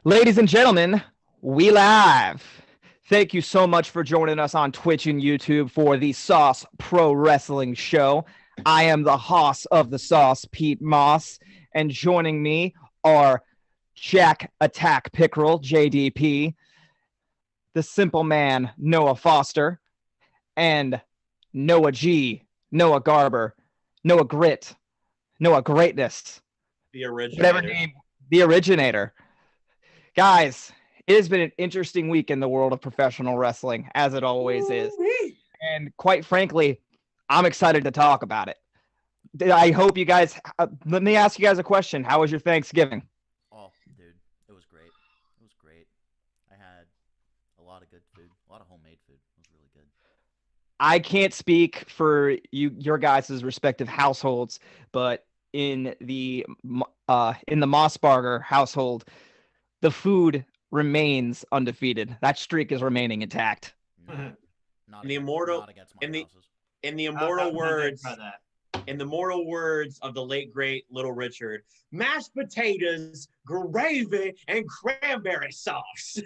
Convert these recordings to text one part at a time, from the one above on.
Ladies and gentlemen, we live. Thank you so much for joining us on Twitch and YouTube for the Sauce Pro Wrestling Show. I am the hoss of the sauce, Pete Moss, and joining me are Jack Attack Pickerel, JDP, the Simple Man, Noah Foster, and Noah G, Noah Garber, Noah Grit, Noah Greatness, The originator. whatever name, the originator. Guys, it has been an interesting week in the world of professional wrestling, as it always is. And quite frankly, I'm excited to talk about it. I hope you guys, let me ask you guys a question. How was your Thanksgiving? Oh, dude, it was great. It was great. I had a lot of good food, a lot of homemade food. It was really good. I can't speak for your guys' respective households, but in the Mossbarger household, the food remains undefeated. That streak is remaining intact. No, not In the against- immortal- not against my in the- houses. In the I'm immortal big words, for that. in the mortal words of the late great Little Richard, mashed potatoes, gravy, and cranberry sauce.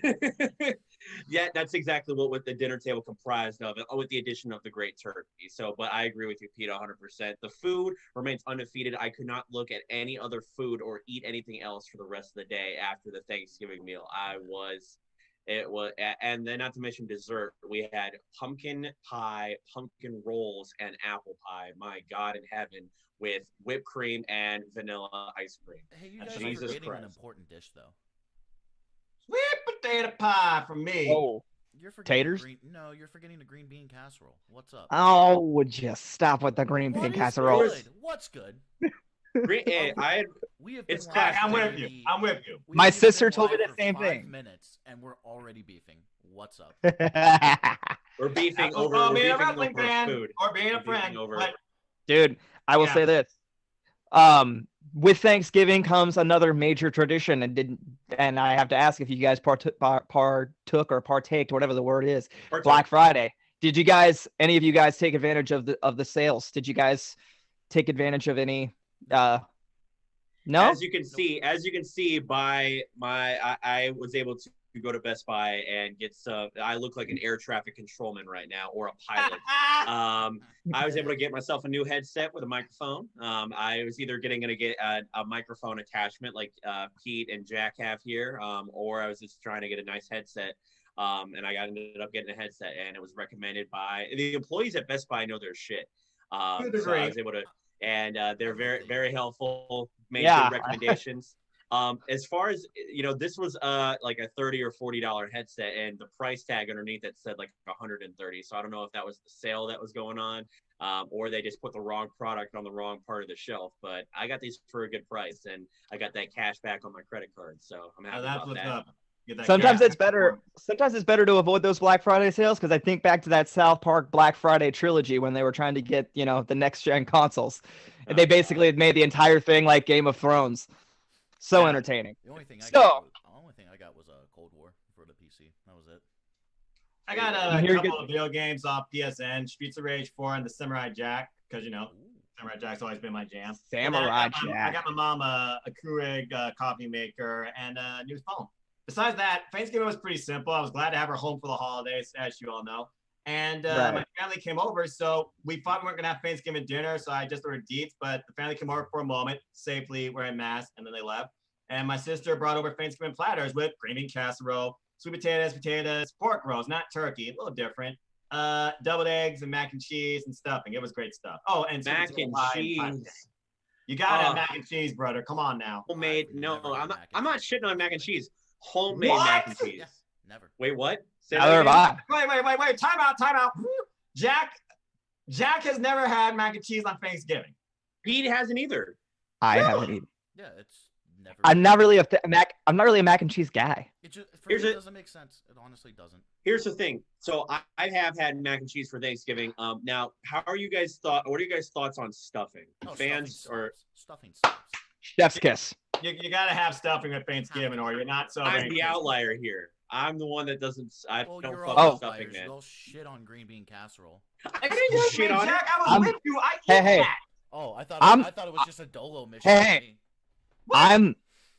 Yeah, that's exactly what the dinner table comprised of, with the addition of the great turkey. So, but I agree with you, Pete, 100%. The food remains undefeated. I could not look at any other food or eat anything else for the rest of the day after the Thanksgiving meal. And then not to mention dessert. We had pumpkin pie, pumpkin rolls, and apple pie. My God in heaven, with whipped cream and vanilla ice cream. Hey, you guys Jesus are forgetting an Christ. important dish, though. Sweet potato pie from me. Oh, You're forgetting Taters? No, you're forgetting the green bean casserole. What's up? would you stop with the green What bean is casserole? good? What's good? Hey, We have been It's live classic. I'm with for you. the- I'm with you. we've My been sister live told me the for same 5 thing. minutes, and we're already beefing. What's up? we're beefing That's over, what's we're being a beefing wrestling over fan food. or being We're a beefing friend. over- But Dude, I will Yeah. say this. With Thanksgiving comes another major tradition, and I have to ask if you guys partook or partaked, whatever the word is, Partook. Black Friday. Did you guys, any of you guys, take advantage of the sales? Did you guys take advantage of any? No. As you can see by I was able to go to Best Buy and get some. I look like an air traffic controlman right now, or a pilot. I was able to get myself a new headset with a microphone. I was either going to get a microphone attachment like Pete and Jack have here, or I was just trying to get a nice headset. And I ended up getting a headset, and it was recommended by the employees at Best Buy. Know their shit. So I was able to, and they're very, very helpful. Made Yeah. good recommendations. As far as this was like a $30 or $40 headset, and the price tag underneath it said like 130. So I don't know if that was the sale that was going on, or they just put the wrong product on the wrong part of the shelf. But I got these for a good price, and I got that cash back on my credit card. So I'm happy that's about what's that. up. Get that Sometimes gas. it's better. Sometimes it's better to avoid those Black Friday sales, because I think back to that South Park Black Friday trilogy when they were trying to get the next gen consoles, and they basically had made the entire thing like Game of Thrones. So Yeah. entertaining. The only thing I So- got was a Cold War for the PC. That was it. I got You a hear couple good- of video games off PSN, Streets of Rage 4 and the Samurai Jack, because Ooh. Samurai Jack's always been my jam. Samurai And then I Jack. got my mom a Keurig coffee maker and a new phone. Besides that, Thanksgiving was pretty simple. I was glad to have her home for the holidays, as you all know. And Right. my family came over, so we thought we weren't going to have Thanksgiving dinner, so I just ordered Dietz, but the family came over for a moment, safely wearing masks, and then they left. And my sister brought over Thanksgiving platters with green bean casserole, sweet potatoes, pork rolls, not turkey, a little different, deviled eggs and mac and cheese and stuffing. It was great stuff. Oh, and sweet Mac potato and pie pie. cheese. You got to have Oh. mac and cheese, brother. Come on now. Homemade. I've No, never had I'm not. mac and I'm not cheese. shitting on mac and cheese. Homemade What? mac and cheese. Yeah, never. Wait, what? Say Neither that have again? I. Wait. Time out. Jack has never had mac and cheese on Thanksgiving. Pete hasn't either. I Really? haven't eaten. Yeah, it's never. I'm not really a mac. I'm not really a mac and cheese guy. It just for Here's me, it a- doesn't make sense. It honestly doesn't. Here's the thing. So I have had mac and cheese for Thanksgiving. Now, how are you guys thought? What are you guys' thoughts on stuffing? Oh, Fans or stuffing slaps. Chef's kiss. You got to have stuffing at Thanksgiving, or you're not I'm celebrating. the outlier here. I'm the one that doesn't. I Well, don't you're fuck all with stuffing, outliers. man. You'll shit on green bean casserole. I didn't just Shit shit on it? Jack. I was I'm- with you. I eat Hey, hey. that. Oh, I I'm- thought it was just a Dolo mission. Hey, for me. What? I'm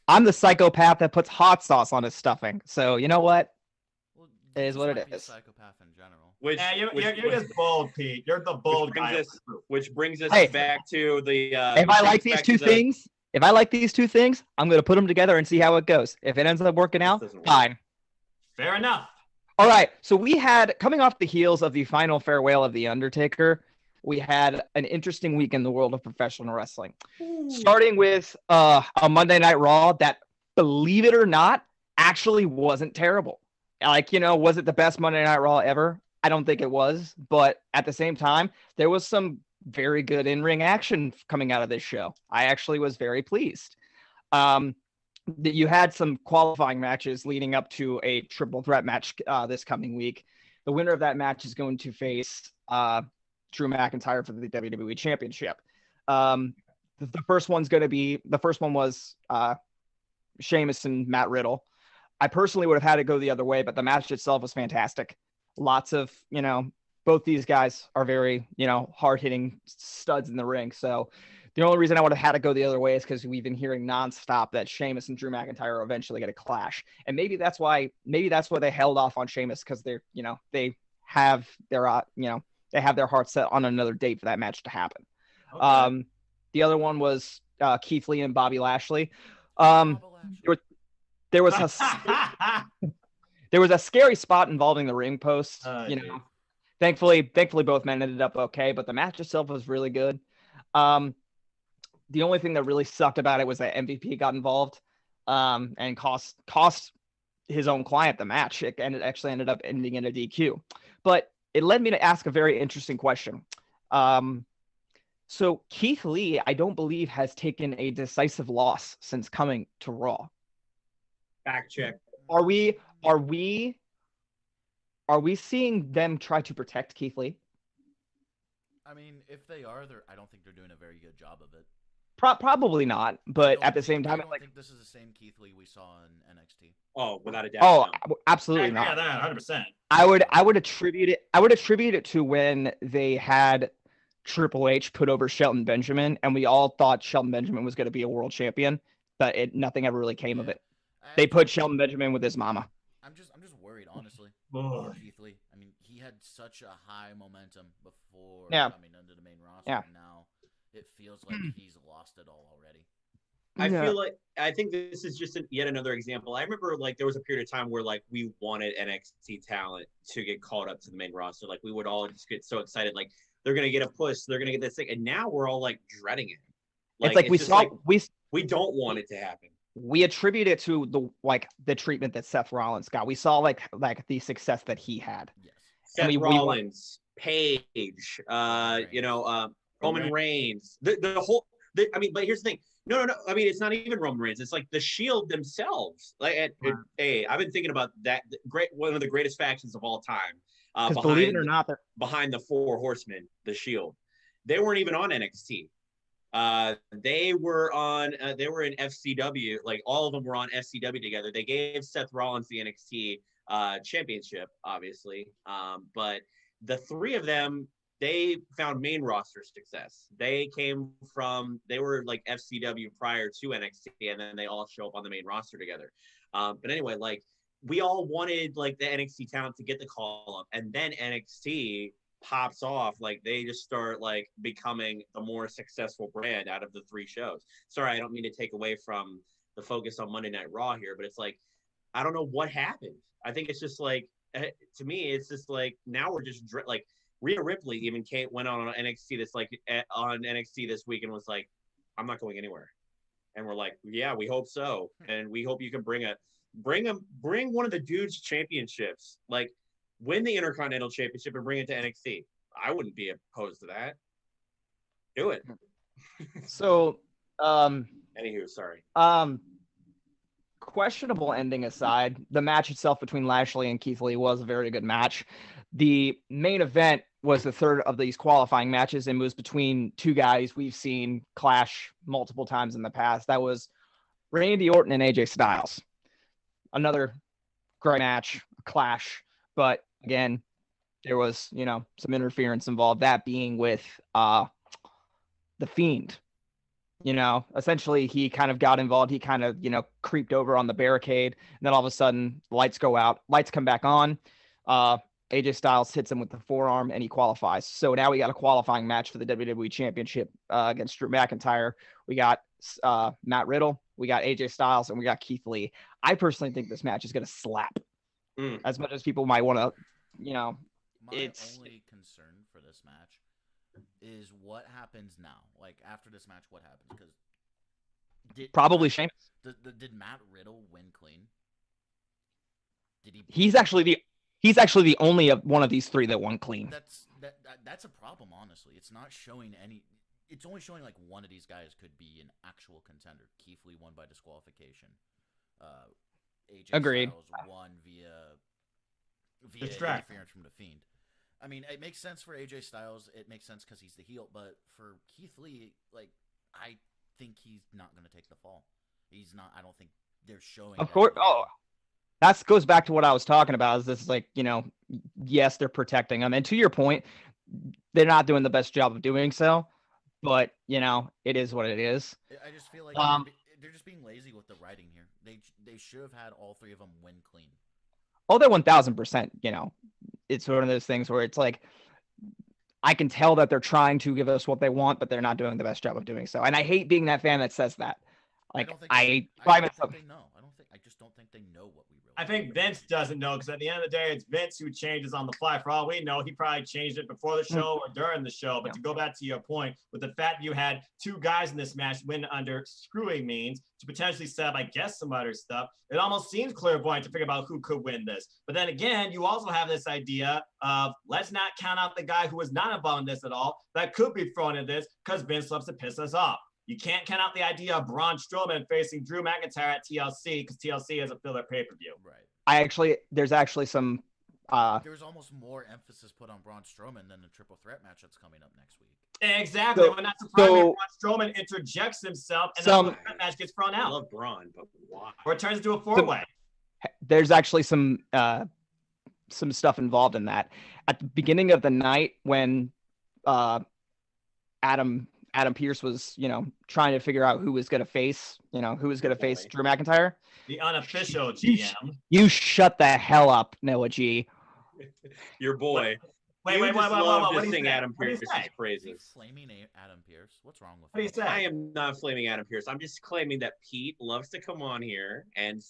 I'm the psychopath that puts hot sauce on his stuffing. So you know what? Well, It you is just what it might be a is. psychopath in general. Which, Yeah, you're which, just bold, Pete. You're the bold brings guy. us- which brings us Hey, back to the. If I like these two things, I'm gonna put them together and see how it goes. If it ends up working out, doesn't work. fine. Fair enough. All right. So we had, coming off the heels of the final farewell of The Undertaker, we had an interesting week in the world of professional wrestling. Starting with a Monday Night Raw that, believe it or not, actually wasn't terrible. Like, was it the best Monday Night Raw ever? I don't think it was. But at the same time, there was some very good in-ring action coming out of this show. I actually was very pleased. That you had some qualifying matches leading up to a triple threat match this coming week. The winner of that match is going to face Drew McIntyre for the WWE Championship. The first one was Sheamus and Matt Riddle. I personally would have had it go the other way, but the match itself was fantastic. Lots of, both these guys are very, hard-hitting studs in the ring. So the only reason I would have had to go the other way is because we've been hearing nonstop that Sheamus and Drew McIntyre are eventually going to clash. And maybe that's why they held off on Sheamus, because they have their heart set on another date for that match to happen. Okay. The other one was Keith Lee and Bobby Lashley. There was a scary spot involving the ring post. Geez. Thankfully both men ended up okay, but the match itself was really good. The only thing that really sucked about it was that MVP got involved and cost his own client the match. It actually ended up ending in a DQ. But it led me to ask a very interesting question. So Keith Lee, I don't believe, has taken a decisive loss since coming to Raw. Fact check. Are we seeing them try to protect Keith Lee? I mean, if they are, I don't think they're doing a very good job of it. Probably not, but at the same time, I don't think this is the same Keith Lee we saw in NXT. Oh, without a doubt. Oh, no. absolutely Yeah, not. that 100%. I would attribute it to when they had Triple H put over Shelton Benjamin, and we all thought Shelton Benjamin was going to be a world champion, but nothing ever really came of it. They put Shelton Benjamin with his mama. I'm just worried, honestly. Oh. For Keith Lee. I mean, he had such a high momentum before Yeah. coming into the main roster, Yeah. and now it feels like he's lost it all already. I think this is just yet another example. I remember there was a period of time where we wanted NXT talent to get called up to the main roster. We would all just get so excited, they're gonna get a push, they're gonna get this thing, and now we're all dreading it. We don't want it to happen. We attribute it to the treatment that Seth Rollins got. We saw the success that he had. Yes. Seth Rollins, Paige, Roman Reigns, the whole. But here's the thing. No. I mean, it's not even Roman Reigns. It's the Shield themselves. I've been thinking about that. One of the greatest factions of all time. Believe it or not, behind the Four Horsemen, the Shield, they weren't even on NXT. They were in FCW. All of them were on FCW together. They gave Seth Rollins the NXT championship, obviously. But the three of them, they found main roster success. They were FCW prior to NXT, and then they all show up on the main roster together. But anyway, we all wanted the NXT talent to get the call up, and then NXT pops off. They just start becoming the more successful brand out of the three shows. Sorry, I don't mean to take away from the focus on Monday Night Raw here, but it's I don't know what happened. I think it's just to me, it's just now we're just Rhea Ripley even went on NXT this week and was I'm not going anywhere. And we're yeah, we hope so. And we hope you can bring one of the dudes championships, win the Intercontinental Championship and bring it to NXT. I wouldn't be opposed to that. Do it. So, anywho, sorry. Questionable ending aside, the match itself between Lashley and Keith Lee was a very good match. The main event was the third of these qualifying matches and was between two guys we've seen clash multiple times in the past. That was Randy Orton and AJ Styles. Another great match, a clash, but again, there was, some interference involved, that being with The Fiend. essentially he kind of got involved. He kind of, creeped over on the barricade. And then all of a sudden, lights go out. Lights come back on. AJ Styles hits him with the forearm, and he qualifies. So now we got a qualifying match for the WWE Championship against Drew McIntyre. We got Matt Riddle. We got AJ Styles, and we got Keith Lee. I personally think this match is going to slap. As much as people might want to, My only concern for this match is what happens now. Like, after this match, what happens? Because probably Sheamus. Did Matt Riddle win clean? Did he? He's actually the only one of these three that won clean. That's a problem, honestly. It's not showing any. It's only showing like one of these guys could be an actual contender. Keith Lee won by disqualification. AJ Agreed. Styles won via interference from the Fiend. I mean, it makes sense for AJ Styles. It makes sense because he's the heel. But for Keith Lee, like, I think he's not going to take the fall. He's not. I don't think they're showing. Of course. Oh, that goes back to what I was talking about. Is this like, yes, they're protecting him, and to your point, they're not doing the best job of doing so. But it is what it is. I just feel like they're just being lazy with the writing here. They should have had all three of them win clean. Oh, they're 1,000%. It's one of those things where it's like, I can tell that they're trying to give us what they want, but they're not doing the best job of doing so. And I hate being that fan that says that. Like, I just don't think they know what we really. I think Vince doesn't know, because at the end of the day, it's Vince who changes on the fly. For all we know, he probably changed it before the show or during the show. But to go back to your point, with the fact that you had two guys in this match win under screwing means to potentially set up, I guess, some other stuff, it almost seems clairvoyant to figure out who could win this. But then again, you also have this idea of, let's not count out the guy who was not involved in this at all that could be thrown in this, because Vince loves to piss us off. You can't count out the idea of Braun Strowman facing Drew McIntyre at TLC, because TLC is a filler pay-per-view. Right. There's actually some. There's almost more emphasis put on Braun Strowman than the triple threat match that's coming up next week. Exactly. When that's surprising, Braun Strowman interjects himself, and the match gets thrown out. I love Braun, but why? Or it turns into a four-way. There's actually some stuff involved in that. At the beginning of the night, when Adam Pearce was, trying to figure out who was going to face, who was going to face Drew McIntyre. The unofficial GM. You shut the hell up, Noah G. Your boy. Wait. What do you think? Adam Pearce is crazy. Flaming Adam Pearce. What's wrong with What do you say? I am not flaming Adam Pearce. I'm just claiming that Pete loves to come on here and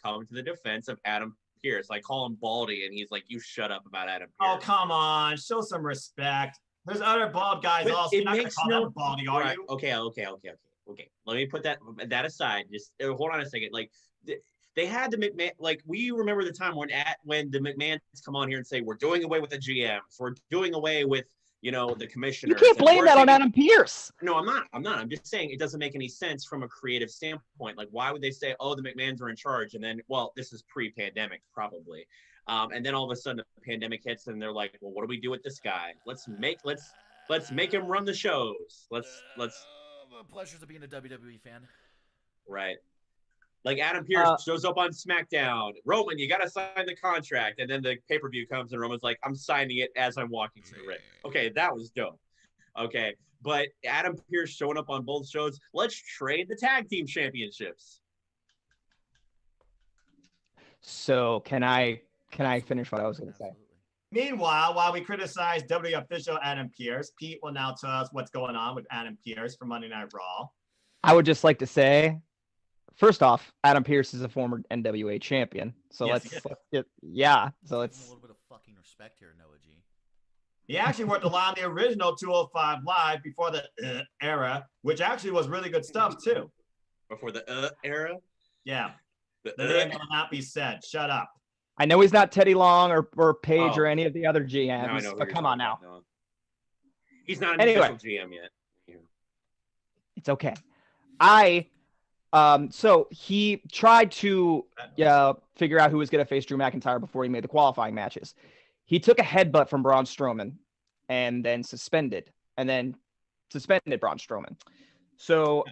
come to the defense of Adam Pearce. I call him Baldy, and he's like, "You shut up about Adam Pearce." Oh, come on. Show some respect. There's other bald guys but also. It You're makes not no them baldy, are right. you? Okay. Let me put that aside. Just hold on a second. Like they had the McMahon. Like we remember the time when the McMahons come on here and say we're doing away with the GMs, we're doing away with the commissioners. You can't blame that on Adam Pearce. No, I'm not. I'm just saying it doesn't make any sense from a creative standpoint. Like why would they say, oh, the McMahons are in charge, and then this is pre-pandemic probably. And then all of a sudden the pandemic hits and they're like, well, what do we do with this guy? Let's make him run the shows. Let's pleasures of being a WWE fan. Right. Like Adam Pearce shows up on SmackDown. Roman, you got to sign the contract. And then the pay-per-view comes and Roman's like, I'm signing it as I'm walking to the ring. Okay, that was dope. Okay. But Adam Pearce showing up on both shows. Let's trade the tag team championships. So can I finish what I was going to say? Meanwhile, while we criticize WWE official Adam Pearce, Pete will now tell us what's going on with Adam Pearce for Monday Night Raw. I would just like to say, first off, Adam Pearce is a former NWA champion. So Yes, let's Give him So a let's. little bit of fucking respect here, Noah G. He actually worked a lot on the original 205 Live before the era, which actually was really good stuff, too. Before the era? Yeah. The The name will not be said. Shut up. I know he's not Teddy Long or Paige Oh. or any of the other Now I GMs, know who but you're come on talking now. about. No. He's not an Anyway. official GM yet. It's okay. So he tried to figure out who was going to face Drew McIntyre before he made the qualifying matches. He took a headbutt from Braun Strowman and then suspended Braun Strowman. So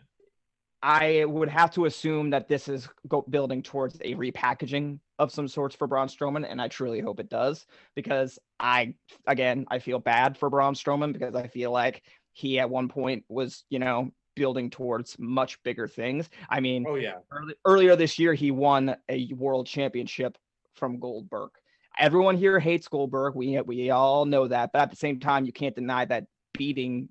I would have to assume that this is building towards a repackaging of some sorts for Braun Strowman, and I truly hope it does, because I feel bad for Braun Strowman, because I feel like he at one point was, building towards much bigger things. I mean, Oh yeah. earlier this year, he won a world championship from Goldberg. Everyone here hates Goldberg. We all know that. But at the same time, you can't deny that beating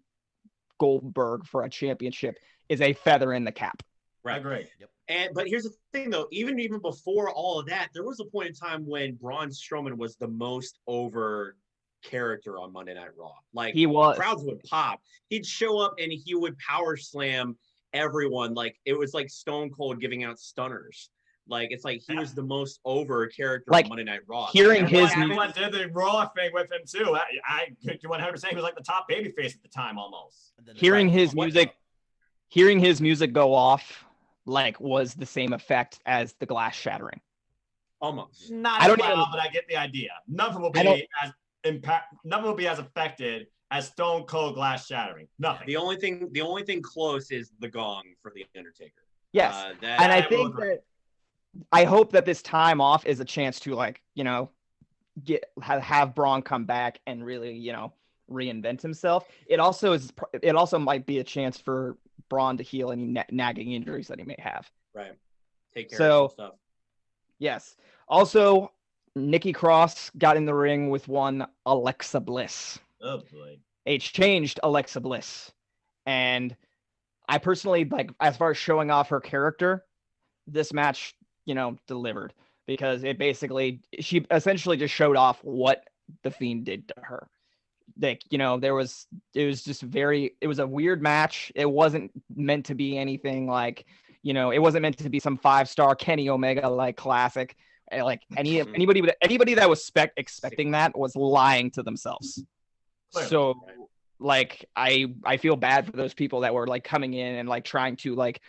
Goldberg for a championship is a feather in the cap. Right. Great. Yep. But here's the thing, though. Even before all of that, there was a point in time when Braun Strowman was the most over character on Monday Night Raw. Like, He was. crowds would pop. He'd show up and he would power slam everyone. Like, it was like Stone Cold giving out stunners. Like, it's like he was the most over character Like, on Monday Night Raw. hearing his everyone did the Raw thing with him too. I 100% he was like the top babyface at the time almost. hearing his music go off like was the same effect as the glass shattering. Almost. Not I don't well, even- but I get the idea. None of them will I don't- be as impact. None of them will be as affected as Stone Cold glass shattering. Nothing. The only thing close is the gong for the Undertaker. Yes. That, And I will think agree. that I hope that this time off is a chance to, like, have Braun come back and really, reinvent himself. It also might be a chance for Braun to heal any nagging injuries that he may have. right. Take care So- of some stuff. Yes. Also, Nikki Cross got in the ring with one Alexa Bliss. Oh boy. Changed Alexa Bliss. And I personally, like, as far as showing off her character, this match, delivered, because she essentially just showed off what the Fiend did to her. Like, it was a weird match. It wasn't meant to be anything like, it wasn't meant to be some 5-star Kenny Omega like classic. Like anybody that was expecting that was lying to themselves. Clearly. So like I feel bad for those people that were like coming in and like trying to like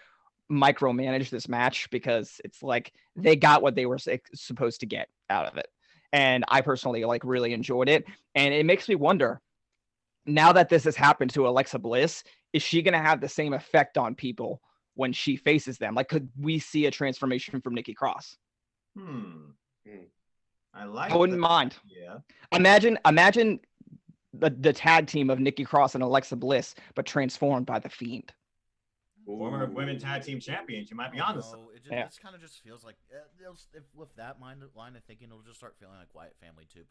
micromanage this match, because it's like they got what they were supposed to get out of it. And I personally like really enjoyed it. And it makes me wonder, now that this has happened to Alexa Bliss, is she going to have the same effect on people when she faces them? Like, could we see a transformation from Nikki Cross? I like. I wouldn't mind. Yeah. Imagine the tag team of Nikki Cross and Alexa Bliss, but transformed by the Fiend. Former women tag team champions. You might be on this. It kind of just feels like with that line of thinking, it'll just start feeling like Wyatt Family 2.0.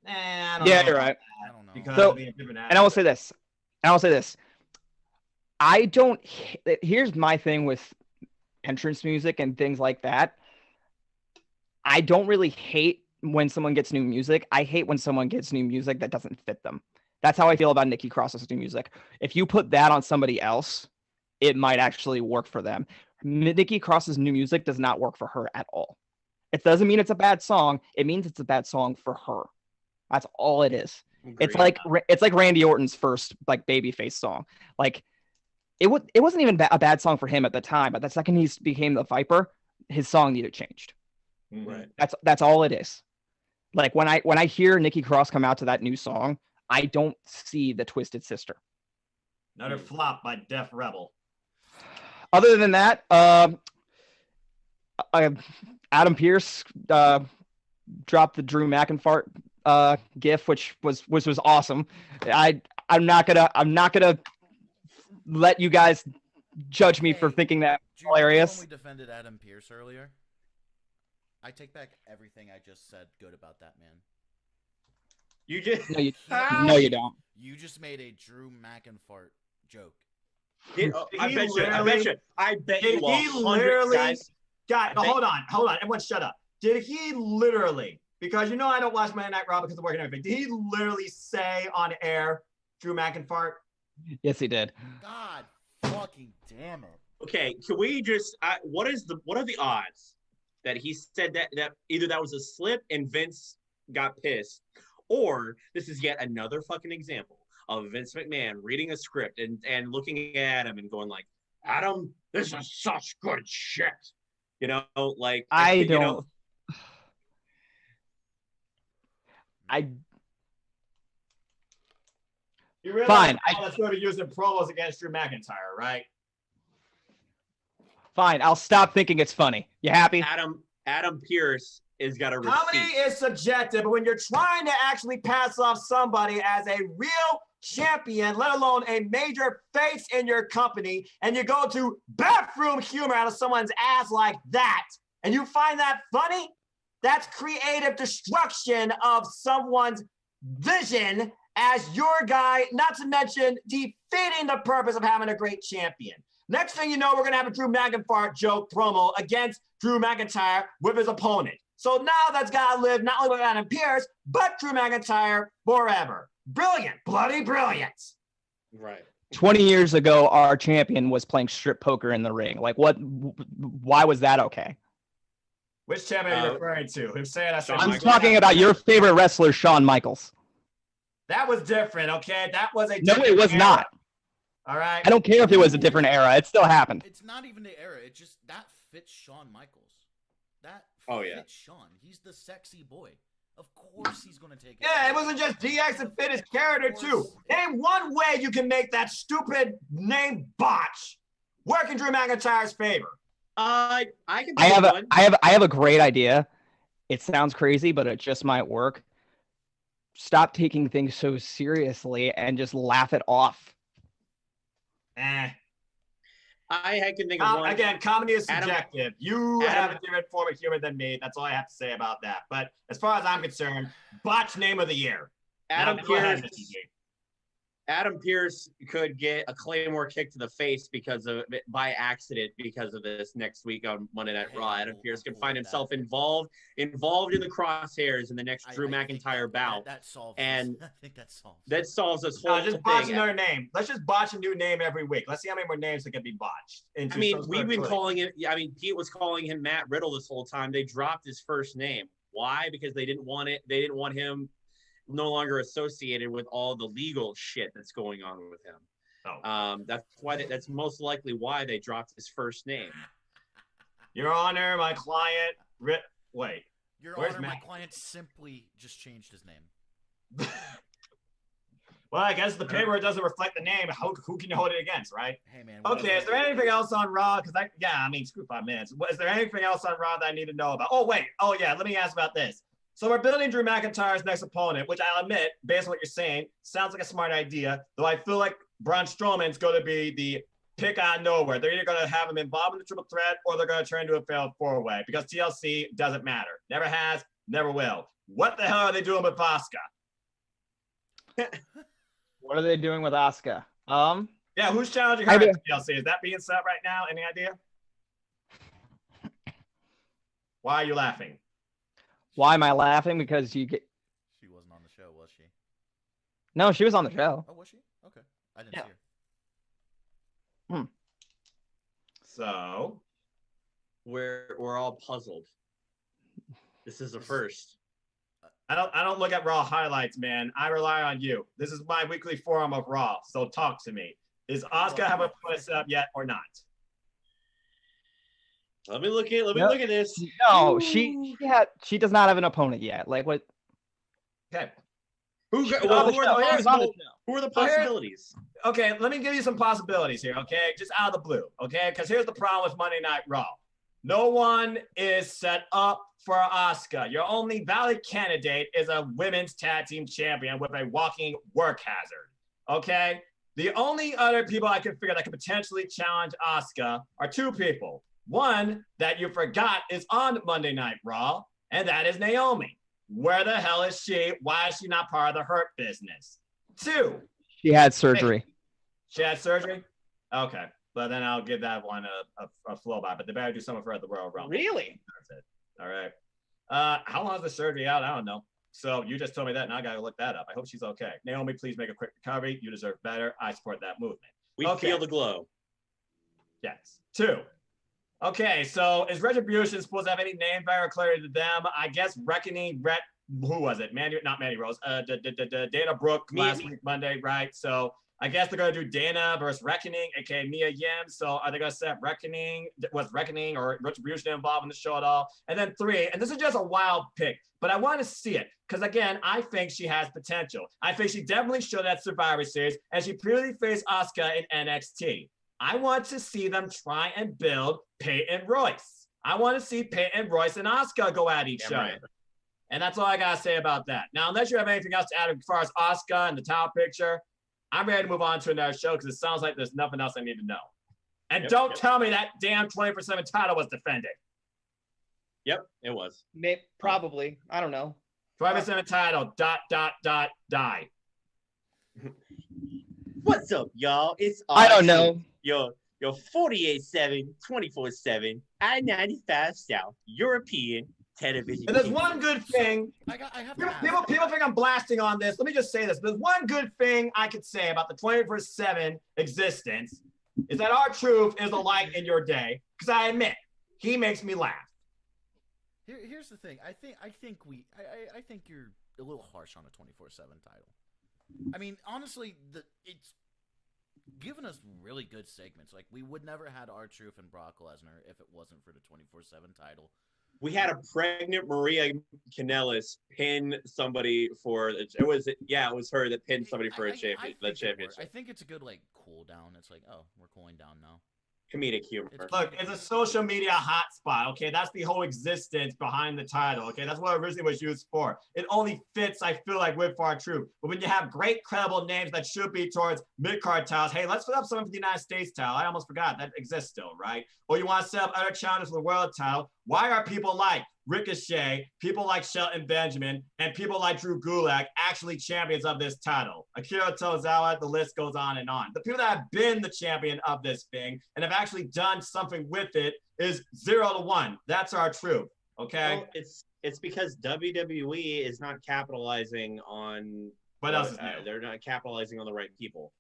I don't Yeah, know you're about right. that, I don't know. Because So- of the different And I will say this. Here's my thing with entrance music and things like that. I don't really hate when someone gets new music. I hate when someone gets new music that doesn't fit them. That's how I feel about Nikki Cross's new music. If you put that on somebody else, it might actually work for them. Nikki Cross's new music does not work for her at all. It doesn't mean it's a bad song. It means it's a bad song for her. That's all it is. It's like Randy Orton's first like babyface song. Like it wasn't even a bad song for him at the time, but the second he became the Viper, his song needed changed. Right. That's all it is. Like when I hear Nikki Cross come out to that new song, I don't see the Twisted Sister. Another flop by Def Rebel. Other than that, Adam Pearce dropped the Drew McIntyre gif, which was awesome. I'm not gonna let you guys judge me for thinking that Do you remember hilarious. when we defended Adam Pearce earlier? I take back everything I just said good about that man. You just No, you don't. You just made a Drew McIntyre joke. I bet Did you he 100 literally? guys. God, I bet- hold on. Everyone shut up. Did he literally, because I don't watch Monday Night Raw because of work and everything, did he literally say on air, Drew McIntyre? Yes, he did. God fucking damn it. Okay, can we just? What are the odds that he said that either that was a slip and Vince got pissed, or this is yet another fucking example of Vince McMahon reading a script and looking at him and going like, Adam, this is such good shit. Like I don't. I You realize Fine, that's going to be used in promos against Drew McIntyre, right? fine. I'll stop thinking it's funny. You happy? Adam Pearce has got a receipt. Comedy is subjective, but when you're trying to actually pass off somebody as a real champion, let alone a major face in your company, and you go to bathroom humor out of someone's ass like that, and you find that funny? That's creative destruction of someone's vision as your guy, not to mention defeating the purpose of having a great champion. Next thing you know, we're going to have a Drew McIntyre joke promo against Drew McIntyre with his opponent. So now that's got to live not only with Adam Pearce, but Drew McIntyre forever. Brilliant. Bloody brilliant. Right. 20 years ago, our champion was playing strip poker in the ring. Like, what? Why was that okay? Which champion are you referring to? Who's saying I'm talking about your favorite wrestler, Shawn Michaels. That was different, okay? That was a No, it was era. not. All right. I don't care if it was a different era. It still happened. It's not even the era. It just that fits Shawn Michaels. That yeah. fits Shawn. He's the sexy boy. Of course he's gonna take it. Yeah, it wasn't just DX and fit his character too. Name one way you can make that stupid name botch work in Drew McIntyre's favor. I can. I have a great idea. It sounds crazy, but it just might work. Stop taking things so seriously and just laugh it off. I can think of one. Again, comedy is Adam- subjective. You have a different form of humor than me. That's all I have to say about that. But as far as I'm concerned, botch name of the year. Adam Now, go ahead, Pearce. Mr. G. Adam Pearce could get a Claymore kick to the face because of it by accident because of this next week on Monday Night Raw. Adam Pearce could find himself involved in the crosshairs in the next Drew McIntyre bout. That solves. And I think that solves. That solves this whole just thing. botch another name. Let's just botch a new name every week. Let's see how many more names that can be botched. I mean, we've been calling it. I mean, Pete was calling him Matt Riddle this whole time. They dropped his first name. Why? Because they didn't want it. They didn't want him no longer associated with all the legal shit that's going on with him. Oh. That's why. That's most likely why they dropped his first name. Your Honor, my client. Wait. Your Where's Honor, my Matt? client simply just changed his name. Well, I guess the paper doesn't reflect the name. Who can you hold it against, right? Hey man. Okay, is there anything else on Raw? Because screw 5 minutes. Is there anything else on Raw that I need to know about? Oh, wait. Oh, yeah. Let me ask about this. So we're building Drew McIntyre's next opponent, which I'll admit, based on what you're saying, sounds like a smart idea. Though I feel like Braun Strowman's going to be the pick out of nowhere. They're either going to have him involved in the triple threat or they're going to turn into a failed four-way because TLC doesn't matter. Never has, never will. What the hell are they doing with Asuka? What are they doing with Asuka? Yeah, who's challenging her at TLC? Is that being set right now? Any idea? Why are you laughing? Why am I laughing? Because you get. She wasn't on the show, was she? No, she was on the show. Oh, was she? Okay, I didn't Yeah. see her. So We're all puzzled. This is a first. I don't look at Raw highlights, man. I rely on you. This is my weekly forum of Raw, so talk to me. Is Asuka have a put set up yet or not? Let me look at this. No, she does not have an opponent yet. Like what? Okay. Who She's are on the show. She's on the show. who are the possibilities? Okay, let me give you some possibilities here, okay? Just out of the blue, okay? Because here's the problem with Monday Night Raw. No one is set up for Asuka. Your only valid candidate is a women's tag team champion with a walking work hazard, okay? The only other people I can figure that could potentially challenge Asuka are two people. One that you forgot is on Monday Night Raw, and that is Naomi. Where the hell is she? Why is she not part of the Hurt Business? Two. She had surgery. She had surgery? Okay. But then I'll give that one a flow by. But they better do something for her at the Royal Rumble. Really? That's it. All right. How long is the surgery out? I don't know. So you just told me that, and I got to look that up. I hope she's okay. Naomi, please make a quick recovery. You deserve better. I support that movement. We feel the glow. Yes. Two. Okay, so is Retribution supposed to have any name value or clarity to them? I guess Reckoning, who was it? Not Mandy Rose. Dana Brooke last week, Monday, right? So I guess they're going to do Dana versus Reckoning, aka Mia Yim. So are they going to set Reckoning? Was Reckoning or Retribution involved in the show at all? And then three, and this is just a wild pick, but I want to see it because, again, I think she has potential. I think she definitely showed that Survivor Series, and she previously faced Asuka in NXT. I want to see them try and build Peyton Royce. I want to see Peyton Royce and Asuka go at each other. Right. And that's all I got to say about that. Now, unless you have anything else to add as far as Asuka and the title picture, I'm ready to move on to another show because it sounds like there's nothing else I need to know. And Yep, don't yep. tell me that damn 24/7 title was defended. Yep, it was. Probably. I don't know. 24/7 title. ... Die. What's up, y'all? It's I don't know. Your 48/7, 24/7, I-95 South European television. And there's kingdom. one good thing. I have to ask. People think I'm blasting on this. Let me just say this. There's one good thing I could say about the 24/7 existence is that R-Truth is a light in your day. Because I admit, he makes me laugh. Here's the thing. I think you're a little harsh on a 24/7 title. I mean, honestly, it's given us really good segments. Like, we would never had R-Truth and Brock Lesnar if it wasn't for the 24/7 title. We had a pregnant Maria Kanellis pin somebody for it was her that pinned somebody for the championship. I think it's a good cool down. It's like, oh, we're cooling down now. Comedic humor. Look, it's a social media hotspot, okay? That's the whole existence behind the title, okay? That's what it originally was used for. It only fits, I feel like, with R-Truth. But when you have great, credible names that should be towards mid-card titles, hey, let's put up something for the United States title. I almost forgot that exists still, right? Or you want to set up other challenges for the world title. Why are people like Ricochet, people like Shelton Benjamin, and people like Drew Gulak actually champions of this title? Akira Tozawa, the list goes on and on. The people that have been the champion of this thing and have actually done something with it is 0 to 1. That's R-Truth, okay? Well, it's because WWE is not capitalizing on What else is new? they're not capitalizing on the right people.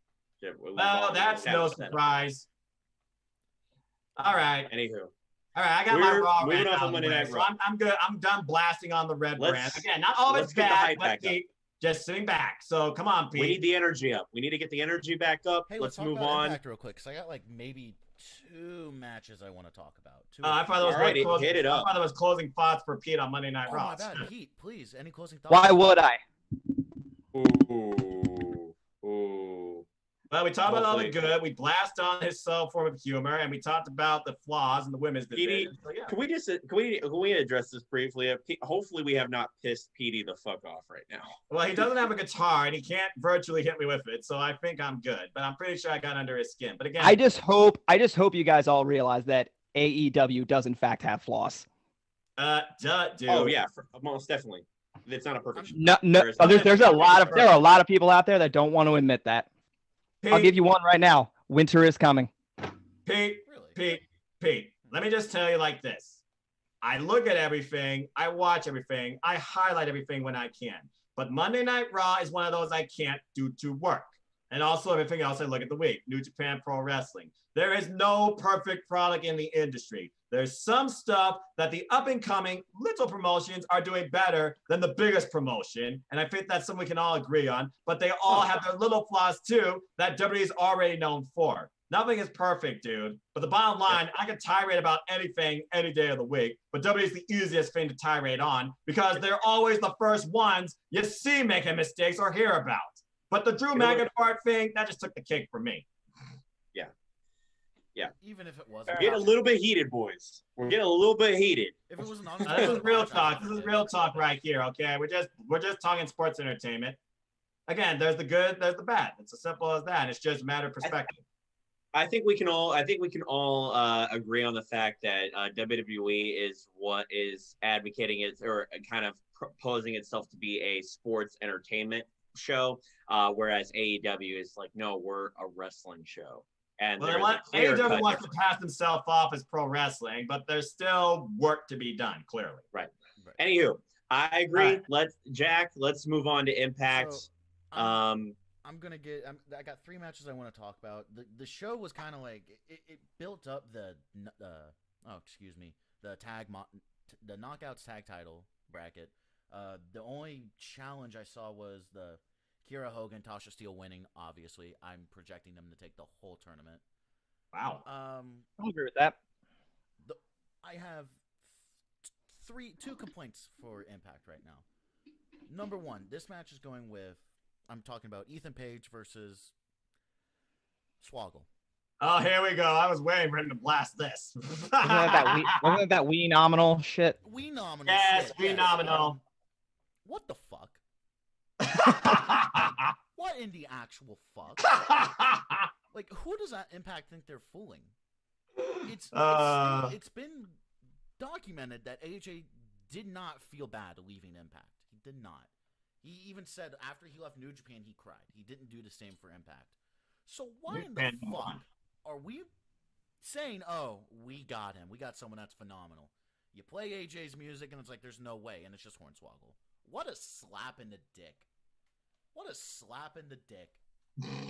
Well, that's no surprise. All right. Anywho. All right, I got my Raw moving rant on out from of the Monday way, Night so Raw. I'm good. I'm done blasting on the red brand. Again, not all of it's let's get the bad, hype but back up. Pete, just sitting back. So come on, Pete. We need the energy up. We need to get the energy back up. Hey, let's talk move about on. Impact real quick, because I got maybe 2 matches I want to talk about. I thought there was hit it up. I thought there was closing thoughts for Pete on Monday Night Oh Raw. my bad, Pete, please, any closing thoughts? Why would I? Ooh. Well, we talked about all the good. We blast on his form of humor, and we talked about the flaws in the women's division. So, yeah. Can we address this briefly? Hopefully, we have not pissed Petey the fuck off right now. Well, he doesn't have a guitar, and he can't virtually hit me with it, so I think I'm good. But I'm pretty sure I got under his skin. But again, I just hope you guys all realize that AEW does in fact have flaws. dude. Oh yeah, most definitely. It's not a perfect. No, there are a lot of people out there that don't want to admit that. I'll give you one right now. Winter is coming. Pete, Really? Pete, let me just tell you like this. I look at everything, I watch everything, I highlight everything when I can. But Monday Night Raw is one of those I can't do to work. And also everything else I look at the week. New Japan Pro Wrestling. There is no perfect product in the industry. There's some stuff that the up-and-coming little promotions are doing better than the biggest promotion. And I think that's something we can all agree on. But they all have their little flaws too that WWE is already known for. Nothing is perfect, dude. But the bottom line, I can tirade about anything any day of the week. But WWE is the easiest thing to tirade on because they're always the first ones you see making mistakes or hear about. But the Drew McIntyre thing, that just took the cake for me. Yeah. Even if it wasn't. We're getting a little bit heated, boys. We're getting a little bit heated. If it wasn't This is real talk. This is real talk right here, okay? We're just talking sports entertainment. Again, there's the good, there's the bad. It's as simple as that. It's just a matter of perspective. I think we can all agree on the fact that WWE is what is advocating it or kind of proposing itself to be a sports entertainment show, whereas AEW is like, no, we're a wrestling show. And AEW wants to pass himself off as pro wrestling, but there's still work to be done, clearly. Right. Anywho, I agree. Right. Let's move on to Impact. So, I got 3 matches I want to talk about. The show was kind of like it built up the Knockouts tag title bracket. The only challenge I saw was the Kiera Hogan, Tasha Steele winning. Obviously, I'm projecting them to take the whole tournament. Wow. I'll agree with that. I have 2 complaints for Impact right now. Number 1, this match is going with. I'm talking about Ethan Page versus Swoggle. Oh, here we go. I was waiting for him to blast this. Wasn't it that we nominal shit? We nominal. Yes, shit, we yes. nominal. What the fuck? What in the actual fuck? Like, who does that Impact think they're fooling? It's been documented that AJ did not feel bad leaving Impact. He did not. He even said after he left New Japan, he cried. He didn't do the same for Impact. So why in the fuck are we saying, oh, we got him. We got someone that's phenomenal. You play AJ's music and it's like, there's no way, and it's just Hornswoggle. What a slap in the dick. What a slap in the dick.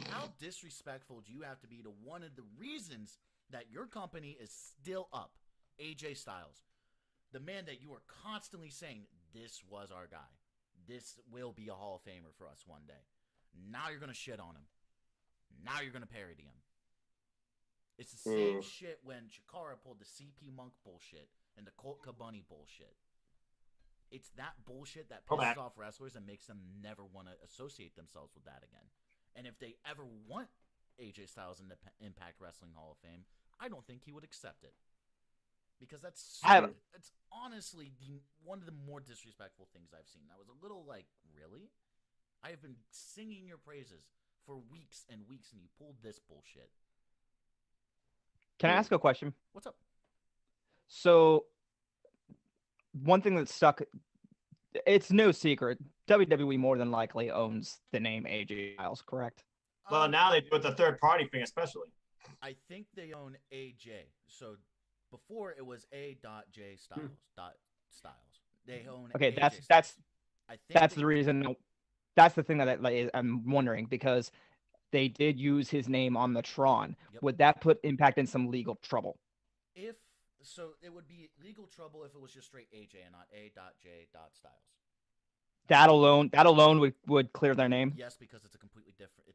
How disrespectful do you have to be to one of the reasons that your company is still up? AJ Styles. The man that you are constantly saying, this was our guy. This will be a Hall of Famer for us one day. Now you're going to shit on him. Now you're going to parody him. It's the same shit when Chikara pulled the CP Monk bullshit and the Colt Cabani bullshit. It's that bullshit that pisses off wrestlers and makes them never want to associate themselves with that again. And if they ever want AJ Styles in the Impact Wrestling Hall of Fame, I don't think he would accept it. Because that's honestly one of the more disrespectful things I've seen. I was a little like, really? I have been singing your praises for weeks and weeks, and you pulled this bullshit. Can I ask a question? What's up? So, one thing that stuck, it's no secret, WWE more than likely owns the name AJ Styles, correct? Well, now they do it with the third party thing, especially. I think they own AJ. So before it was A.J. Styles. They own. Okay, AJ that's Styles. that's the reason. That's the thing that I'm wondering, because they did use his name on the Tron. Yep. Would that put Impact in some legal trouble? If so, it would be legal trouble if it was just straight AJ and not A.J. Styles. That alone would clear their name. Yes, because it's completely different.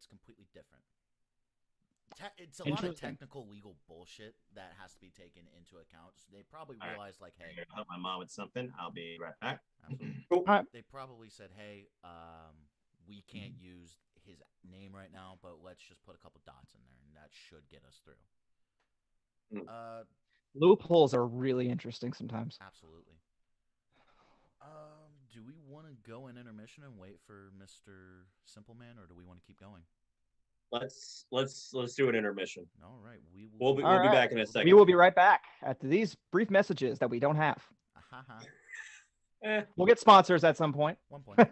It's a lot of technical legal bullshit that has to be taken into account. So they probably realized, like, hey, help my mom with something. I'll be right back. Right. They probably said, hey, we can't use his name right now, but let's just put a couple dots in there, and that should get us through. Loopholes are really interesting sometimes. Absolutely. Do we want to go in intermission and wait for Mr. Simpleman, or do we want to keep going? Let's do an intermission. All right, we'll be back in a second. We will be right back after these brief messages that we don't have. We'll get sponsors at some point. 1 point.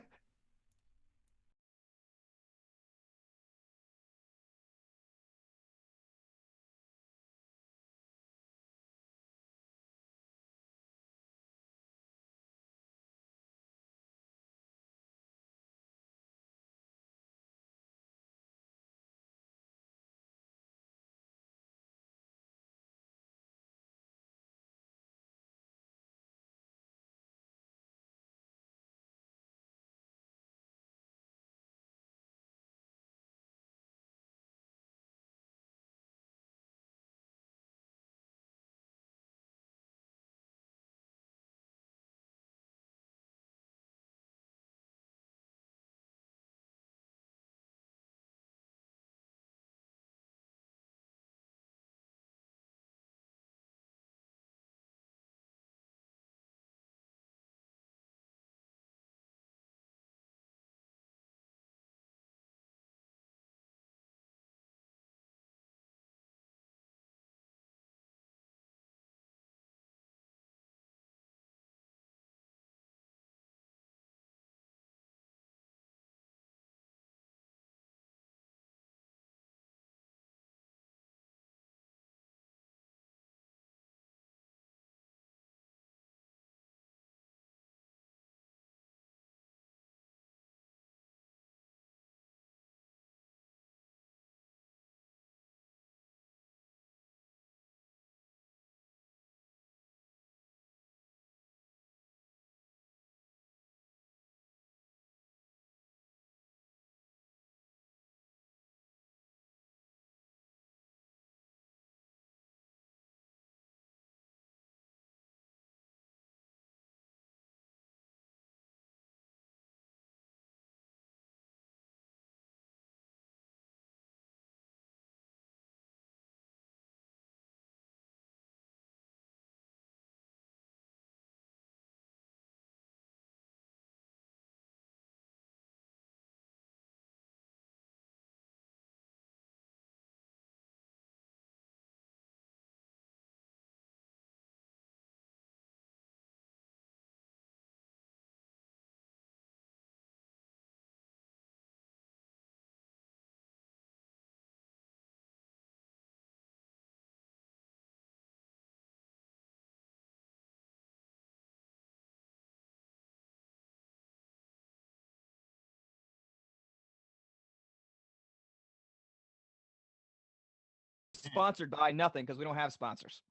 sponsored by nothing because we don't have sponsors.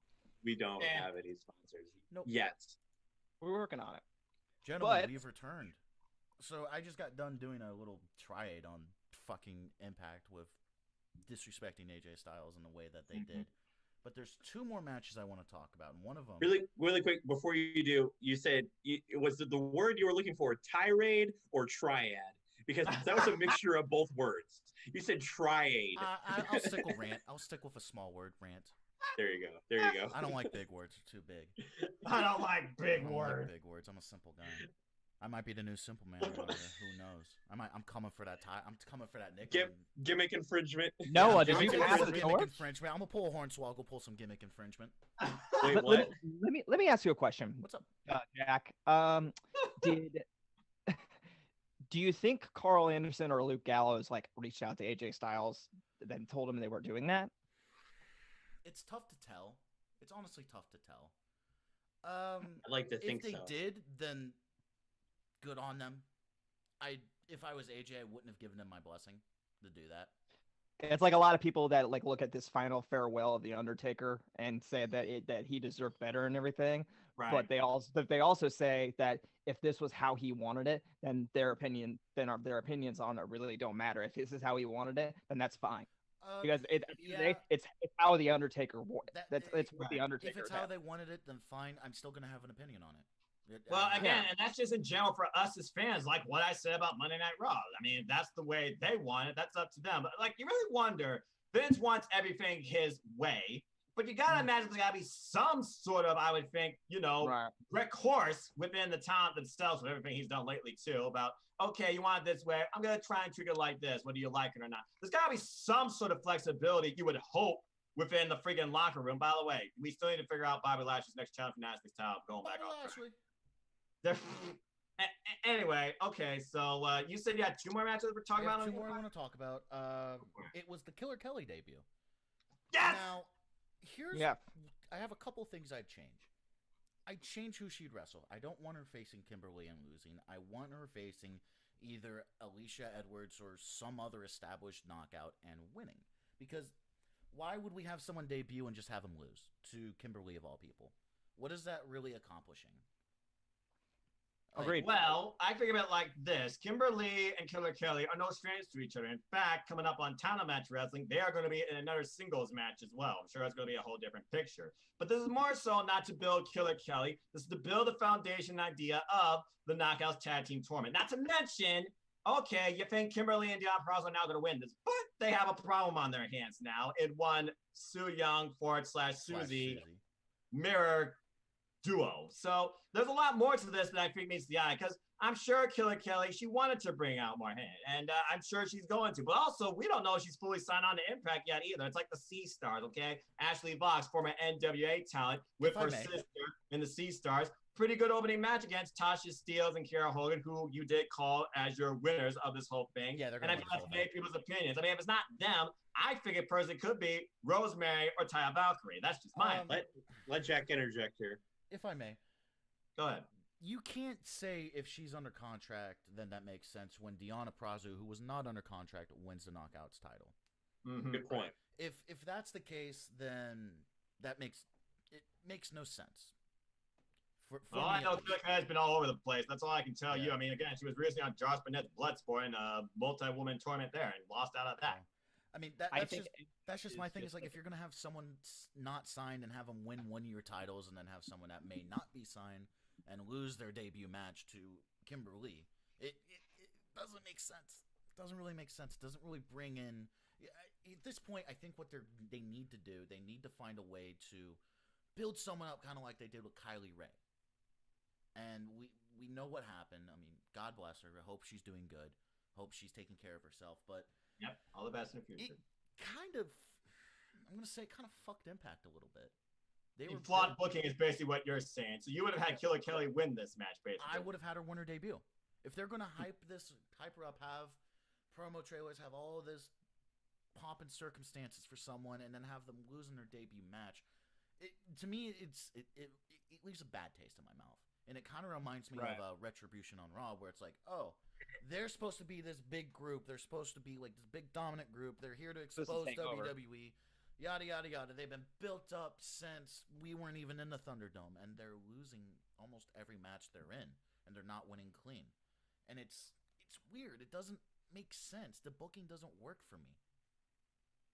We don't have any sponsors yet. We're working on it. Gentlemen, we've returned. So I just got done doing a little triad on fucking Impact with disrespecting AJ Styles in the way that they did. But there's 2 more matches I want to talk about, and one of them... Really quick, before you do, you said, was the word you were looking for tirade or triad? Because that was a mixture of both words. You said triade. I'll stick with rant. I'll stick with a small word, rant. There you go. I don't like big words. They're too big. I don't like big words. Big words. I'm a simple guy. I might be the new Simple Man around here. Who knows? I'm coming for that tie. I'm coming for that nickname. Gimmick infringement. Noah, did you have the gimmick infringement? I'm gonna pull a hornswoggle. Go pull some gimmick infringement. Wait, what? Let me ask you a question. What's up, Jack? Do you think Carl Anderson or Luke Gallows like reached out to AJ Styles, then told him they were doing that? It's tough to tell. It's honestly tough to tell. I'd like to think if they so. did, then good on them. If I was AJ, I wouldn't have given them my blessing to do that. It's like a lot of people that like look at this final farewell of the Undertaker and say that he deserved better and everything. Right. But they also say that if this was how he wanted it, then their opinions on it really don't matter. If this is how he wanted it, then that's fine. Because it's how the Undertaker it's what the Undertaker. If it's how they wanted it, then fine. I'm still gonna have an opinion on it. Well, again, and that's just in general for us as fans, like what I said about Monday Night Raw. I mean, that's the way they want it. That's up to them. But like, you really wonder, Vince wants everything his way, but you gotta imagine there's gotta be some sort of, I would think, Greg Horse within the talent themselves with everything he's done lately too. About okay, you want it this way, I'm gonna try and treat it like this, whether you like it or not. There's gotta be some sort of flexibility. You would hope. Within the friggin' locker room. By the way, we still need to figure out Bobby Lashley's next challenge for Nasty's title. Going back on. Anyway, okay, so you said you had 2 more matches we're talking about? 2 more I want to talk about. It was the Killer Kelly debut. Yes! Now, I have a couple things I'd change. I'd change who she'd wrestle. I don't want her facing Kimberly and losing. I want her facing either Alicia Edwards or some other established knockout and winning. Because why would we have someone debut and just have them lose to Kimberly of all people? What is that really accomplishing? Agreed. Well, I think of it like this. Kimberly and Killer Kelly are no strangers to each other. In fact, coming up on Title Match Wrestling, they are going to be in another singles match as well. I'm sure it's going to be a whole different picture. But this is more so not to build Killer Kelly. This is to build the foundation idea of the Knockouts Tag Team Tournament. Not to mention, okay, you think Kimberly and Deonna Purrazzo are now going to win this, but they have a problem on their hands now in one Su Yung / Susie mirror duo. So there's a lot more to this than I think meets the eye, because I'm sure Killer Kelly, she wanted to bring out more hand, and I'm sure she's going to. But also, we don't know if she's fully signed on to Impact yet either. It's like the Sea Stars, okay? Ashley Vox, former NWA talent, with her sister in the Sea Stars. Pretty good opening match against Tasha Steelz and Kiera Hogan, who you did call as your winners of this whole thing. Yeah, they're and I think that's many people's opinions. I mean, if it's not them, I think it personally could be Rosemary or Taya Valkyrie. That's just mine. Let Jack interject here. If I may. Go ahead. You can't say if she's under contract, then that makes sense when Deonna Purrazzo, who was not under contract, wins the Knockouts title. Mm-hmm. Good point. If that's the case, then it makes no sense. I know Killer Kelly's been all over the place. That's all I can tell you. I mean, again, she was recently on Josh Burnett's Bloodsport in a multi-woman tournament there and lost out of that. I mean, that's just my thing. Is like if you're gonna have someone not signed and have them win 1-year titles, and then have someone that may not be signed and lose their debut match to Kimberly, it doesn't make sense. It doesn't really make sense. It doesn't really bring in. At this point, I think what they need to do, they need to find a way to build someone up, kind of like they did with Kylie Rae. And we know what happened. I mean, God bless her. I hope she's doing good. Hope she's taking care of herself. But yep, all the best in the future. I'm going to say, kind of fucked Impact a little bit. Flawed booking is basically what you're saying. So you would have had Killer Kelly win this match, basically. I would have had her win her debut. If they're going to hype her up, have promo trailers, have all of this pomp and circumstances for someone, and then have them lose in their debut match, to me, it leaves a bad taste in my mouth. And it kind of reminds me of Retribution on Raw, where it's like, oh, they're supposed to be this big group. They're supposed to be like this big dominant group. They're here to expose WWE. Yada yada yada. They've been built up since we weren't even in the Thunderdome, and they're losing almost every match they're in, and they're not winning clean. And it's weird. It doesn't make sense. The booking doesn't work for me.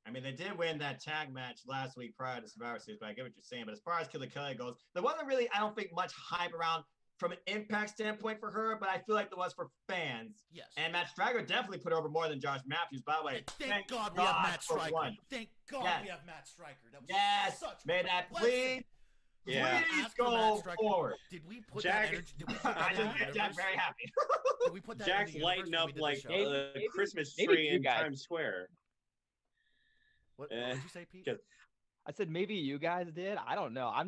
I mean, they did win that tag match last week prior to Survivor Series, but I get what you're saying. But as far as Killer Kelly goes, there wasn't really, I don't think, much hype around from an Impact standpoint for her, but I feel like there was for fans. Yes. And Matt Striker definitely put over more than Josh Matthews. By the way, thank God we have Matt Striker. One. Thank God Yes. we have Matt Striker. That was Yes. such May that blessing. please go forward. Did we put Jack- that energy? Did we put that I in just the made Jack universe? very happy. Did we put that Jack's in the universe lighting when up we did the like show? a Christmas maybe tree you in guys- Times Square. What did you say, Pete? Just- I said maybe you guys did. I don't know. I've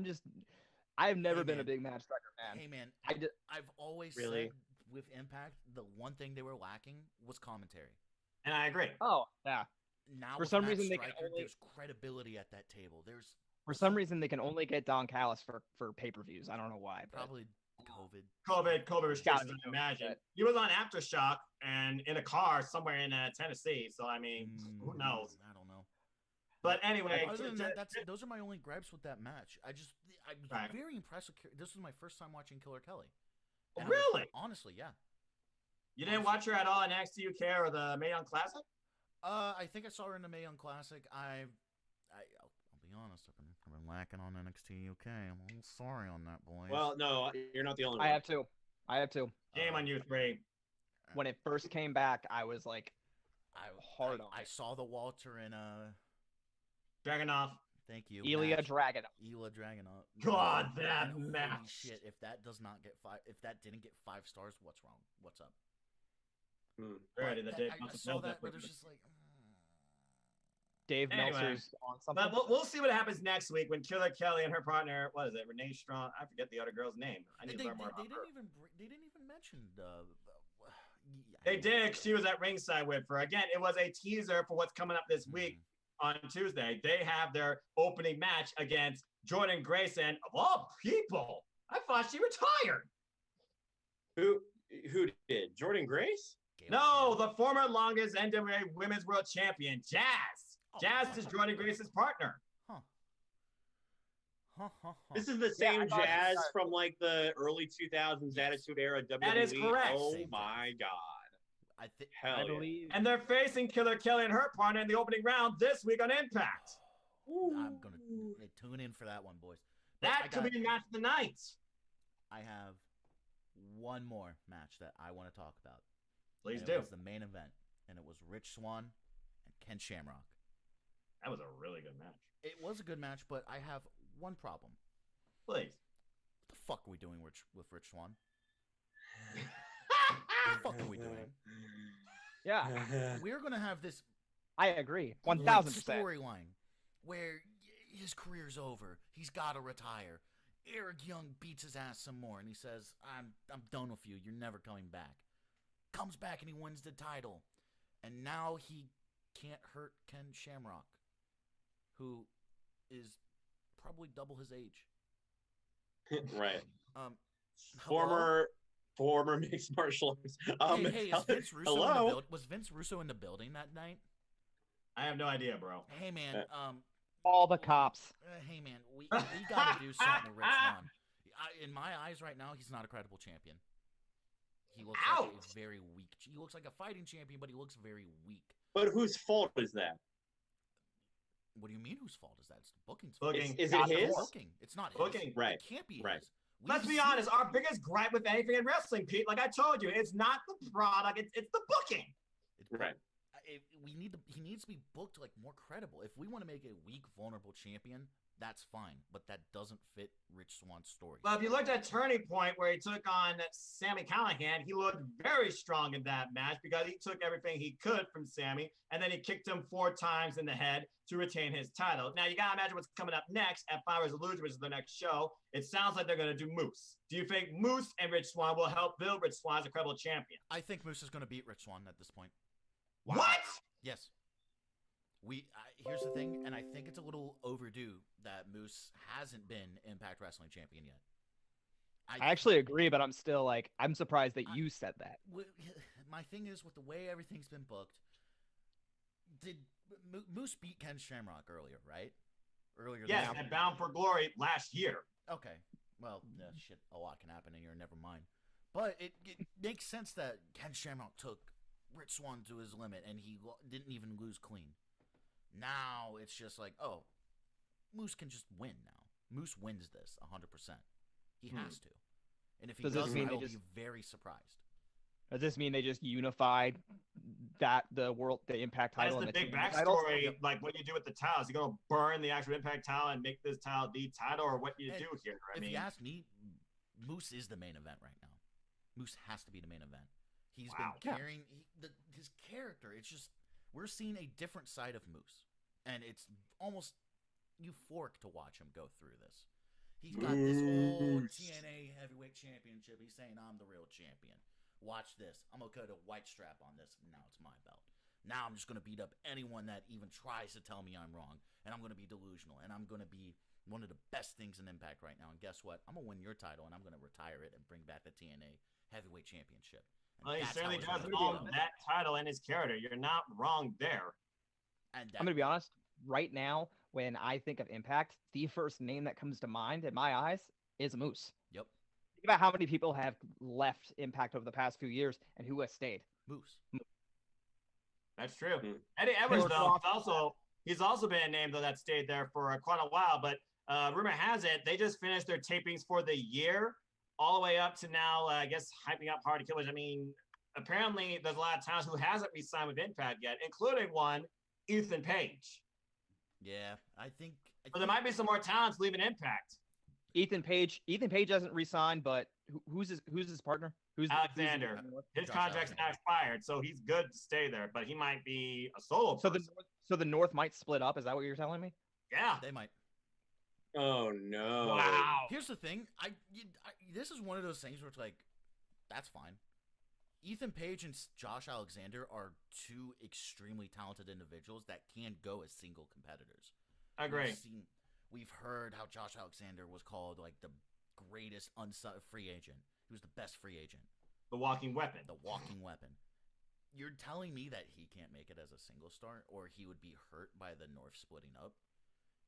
never Hey, been a man. big Matt Striker fan. Hey man, I did- I've always Really? said with Impact, the one thing they were lacking was commentary. And I agree. Oh yeah. Now For with some Matt reason, they can Striker, only- there's credibility at that table. There's For some reason, they can only get Don Callis for pay-per-views. I don't know why. But probably COVID. COVID restrictions, Gotta be I imagine. that. He was on Aftershock and in a car somewhere in Tennessee. So, I mean, who knows? I don't know. But anyway, Other than that, those are my only gripes with that match. I'm Right. very impressed with. This was my first time watching Killer Kelly. Oh, And I was- really? honestly, yeah. You didn't watch her at all in NXT UK or the Mae Young Classic? I think I saw her in the Mae Young Classic. I'll be honest. I've been lacking on NXT UK. I'm a little sorry on that, boys. Well, no, you're not the only one. I have to. Game on you three. When it first came back, I was like, hard on I it. saw the Walter and Dragonoff. thank you. Ilya match. Dragunov. Ilya Dragunov. God, that Holy match. shit! If that does not get if that didn't get 5 stars, what's wrong? What's up? Already, But the day. I saw that, but it's just like. Dave Anyway. Meltzer's on something. But we'll see what happens next week when Killer Kelly and her partner, what is it, Renee Strong? I forget the other girl's name. I need to learn more about her. They didn't even mention They did. She was at ringside with her. Again, it was a teaser for what's coming up this week on Tuesday. They have their opening match against Jordan Grayson. Of all people, I thought she retired. Who did? Jordan Grace? No, the former longest NWA Women's World Champion, Jazz. Jazz is Jordan Grace's partner. This is the Yeah, same I thought it Jazz was- from like the early 2000s Attitude Era WWE. That is correct. Oh Same my God. I think Hell I yeah. believe. And they're facing Killer Kelly and her partner in the opening round this week on Impact. I'm gonna tune in for that one, boys. But That could be match of the night. I have one more match that I want to talk about. Please And do. It was the main event, and it was Rich Swann and Ken Shamrock. That was a really good match. It was a good match, but I have one problem. Please. What the fuck are we doing with Rich Swann? What the fuck are we doing? Yeah, We're gonna have this I agree. great 1000%. storyline where his career's over. He's got to retire. Eric Young beats his ass some more, and he says, "I'm done with you. You're never coming back." Comes back and he wins the title, and now he can't hurt Ken Shamrock, who is probably double his age. Right. Hello? Former mixed martial arts. Hey, is Vince Russo in the hello? building? Was Vince Russo in the building that night? I have no idea, bro. Hey man, All the cops. hey man, we got to do something with Rich Swann. In my eyes, right now, he's not a credible champion. He looks like Ouch! a very weak. He looks like a fighting champion, but he looks very weak. But whose fault is that? What do you mean? Whose fault is that? It's the booking's Booking. fault. Is Not it the his? fault. Booking. It's not his. Booking. Right. It can't be Right. his. Let's We've be seen- honest. Our biggest gripe with anything in wrestling, Pete, like I told you, it's not the product, it's the booking. Right. He needs to be booked like more credible. If we want to make a weak, vulnerable champion, that's fine. But that doesn't fit Rich Swann's story. Well, if you looked at Turning Point where he took on Sammy Callahan, he looked very strong in that match because he took everything he could from Sammy and then he kicked him 4 times in the head to retain his title. Now, you got to imagine what's coming up next at Fire Illusion, which is the next show. It sounds like they're going to do Moose. Do you think Moose and Rich Swann will help build Rich Swann as a credible champion? I think Moose is going to beat Rich Swann at this point. What? Yes. Here's the thing, and I think it's a little overdue that Moose hasn't been Impact Wrestling champion yet. I actually agree, but I'm still like, I'm surprised that you said that. My thing is, with the way everything's been booked, did Moose beat Ken Shamrock earlier, right? Earlier. Yes, this year. at Bound for Glory last year. Okay. Well, shit, a lot can happen in here. Never mind. But it makes sense that Ken Shamrock took Rich Swann to his limit, and he didn't even lose clean. Now it's just like, oh, Moose can just win now. Moose wins this 100%. He has to. And if he doesn't, I will be very surprised. Does this mean they just unified the Impact title? That's the big backstory. Like what you do with the titles, you gonna burn the actual Impact title and make this title the title, or what you do here? If you ask me, Moose is the main event right now. Moose has to be the main event. He's been carrying his character. It's just we're seeing a different side of Moose, and it's almost euphoric to watch him go through this. He's got this old TNA Heavyweight Championship. He's saying, I'm the real champion. Watch this. I'm going to put a white strap on this. Now it's my belt. Now I'm just going to beat up anyone that even tries to tell me I'm wrong. And I'm going to be delusional. And I'm going to be one of the best things in Impact right now. And guess what? I'm going to win your title, and I'm going to retire it and bring back the TNA Heavyweight Championship. Well, he certainly does own that title and his character. You're not wrong there. And I'm going to be honest. Right now, when I think of Impact, the first name that comes to mind in my eyes is Moose. Yep. Think about how many people have left Impact over the past few years and who has stayed. Moose. That's true. Eddie Edwards, though, he's also been a name, though, that stayed there for quite a while. But rumor has it, they just finished their tapings for the year, all the way up to now, I guess, hyping up Hardy Killers. I mean, apparently there's a lot of talent who hasn't re-signed with Impact yet, including one, Ethan Page. Yeah, I think but there might be some more talents leaving Impact. Ethan Page hasn't re-signed, but who's his partner? Who's Alexander? His contract's now expired, so he's good to stay there. But he might be a solo. So the North might split up. Is that what you're telling me? Yeah, they might. Oh no! Wow. Here's the thing. This is one of those things where it's like, that's fine. Ethan Page and Josh Alexander are two extremely talented individuals that can go as single competitors. I agree. We've heard how Josh Alexander was called like the greatest free agent. He was the best free agent. The walking weapon. The walking weapon. You're telling me that he can't make it as a single star, or he would be hurt by the North splitting up?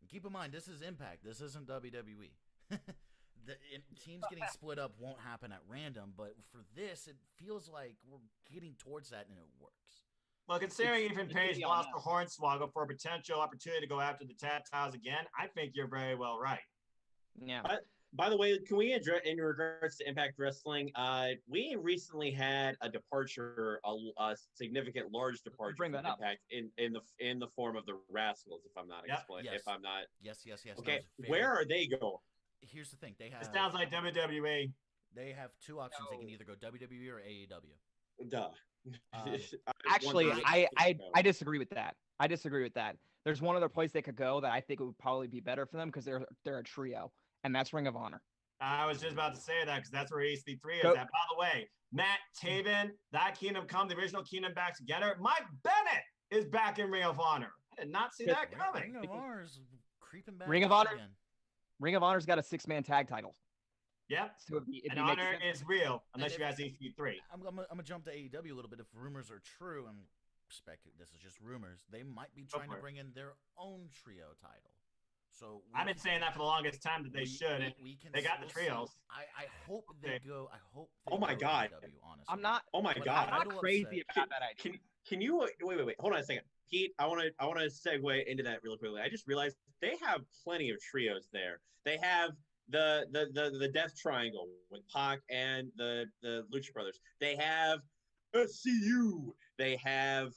And keep in mind, this is Impact. This isn't WWE. The teams getting split up won't happen at random, but for this, it feels like we're getting towards that, and it works. Well, considering Ethan Page lost to Hornswoggle for a potential opportunity to go after the tag titles again, I think you're very well right. Yeah. By the way, can we address in regards to Impact Wrestling? We recently had a departure, a significant, large departure from Impact in the form of the Rascals. If I'm not explaining, if I'm not, yes. Okay, where are they going? Here's the thing: they have. It sounds like WWE. They have two options. They can either go WWE or AEW. Duh. Actually, I disagree with that. There's one other place they could go that I think it would probably be better for them because they're a trio, and that's Ring of Honor. I was just about to say that because that's where EC3 is at. By the way, Matt Taven, that Kingdom Come, the original Kingdom back together. Mike Bennett is back in Ring of Honor. I did not see that coming. Ring of Honor is creeping back. Ring of Honor's got a 6-man tag title. Yep. So and honor is real unless you guys EC3. I'm gonna jump to AEW a little bit. If rumors are true, and this is just rumors, they might be trying to bring in their own trio title. So I've been saying that for the longest time that they should. And they got the trios. I hope they go. I hope. Oh my God! AEW, honestly, I'm not. Oh my God! I'm not crazy about that idea. Can you wait? Hold on a second, Pete. I want to segue into that really quickly. I just realized they have plenty of trios there. They have the Death Triangle with Pac and the Lucha Brothers. They have SCU. They have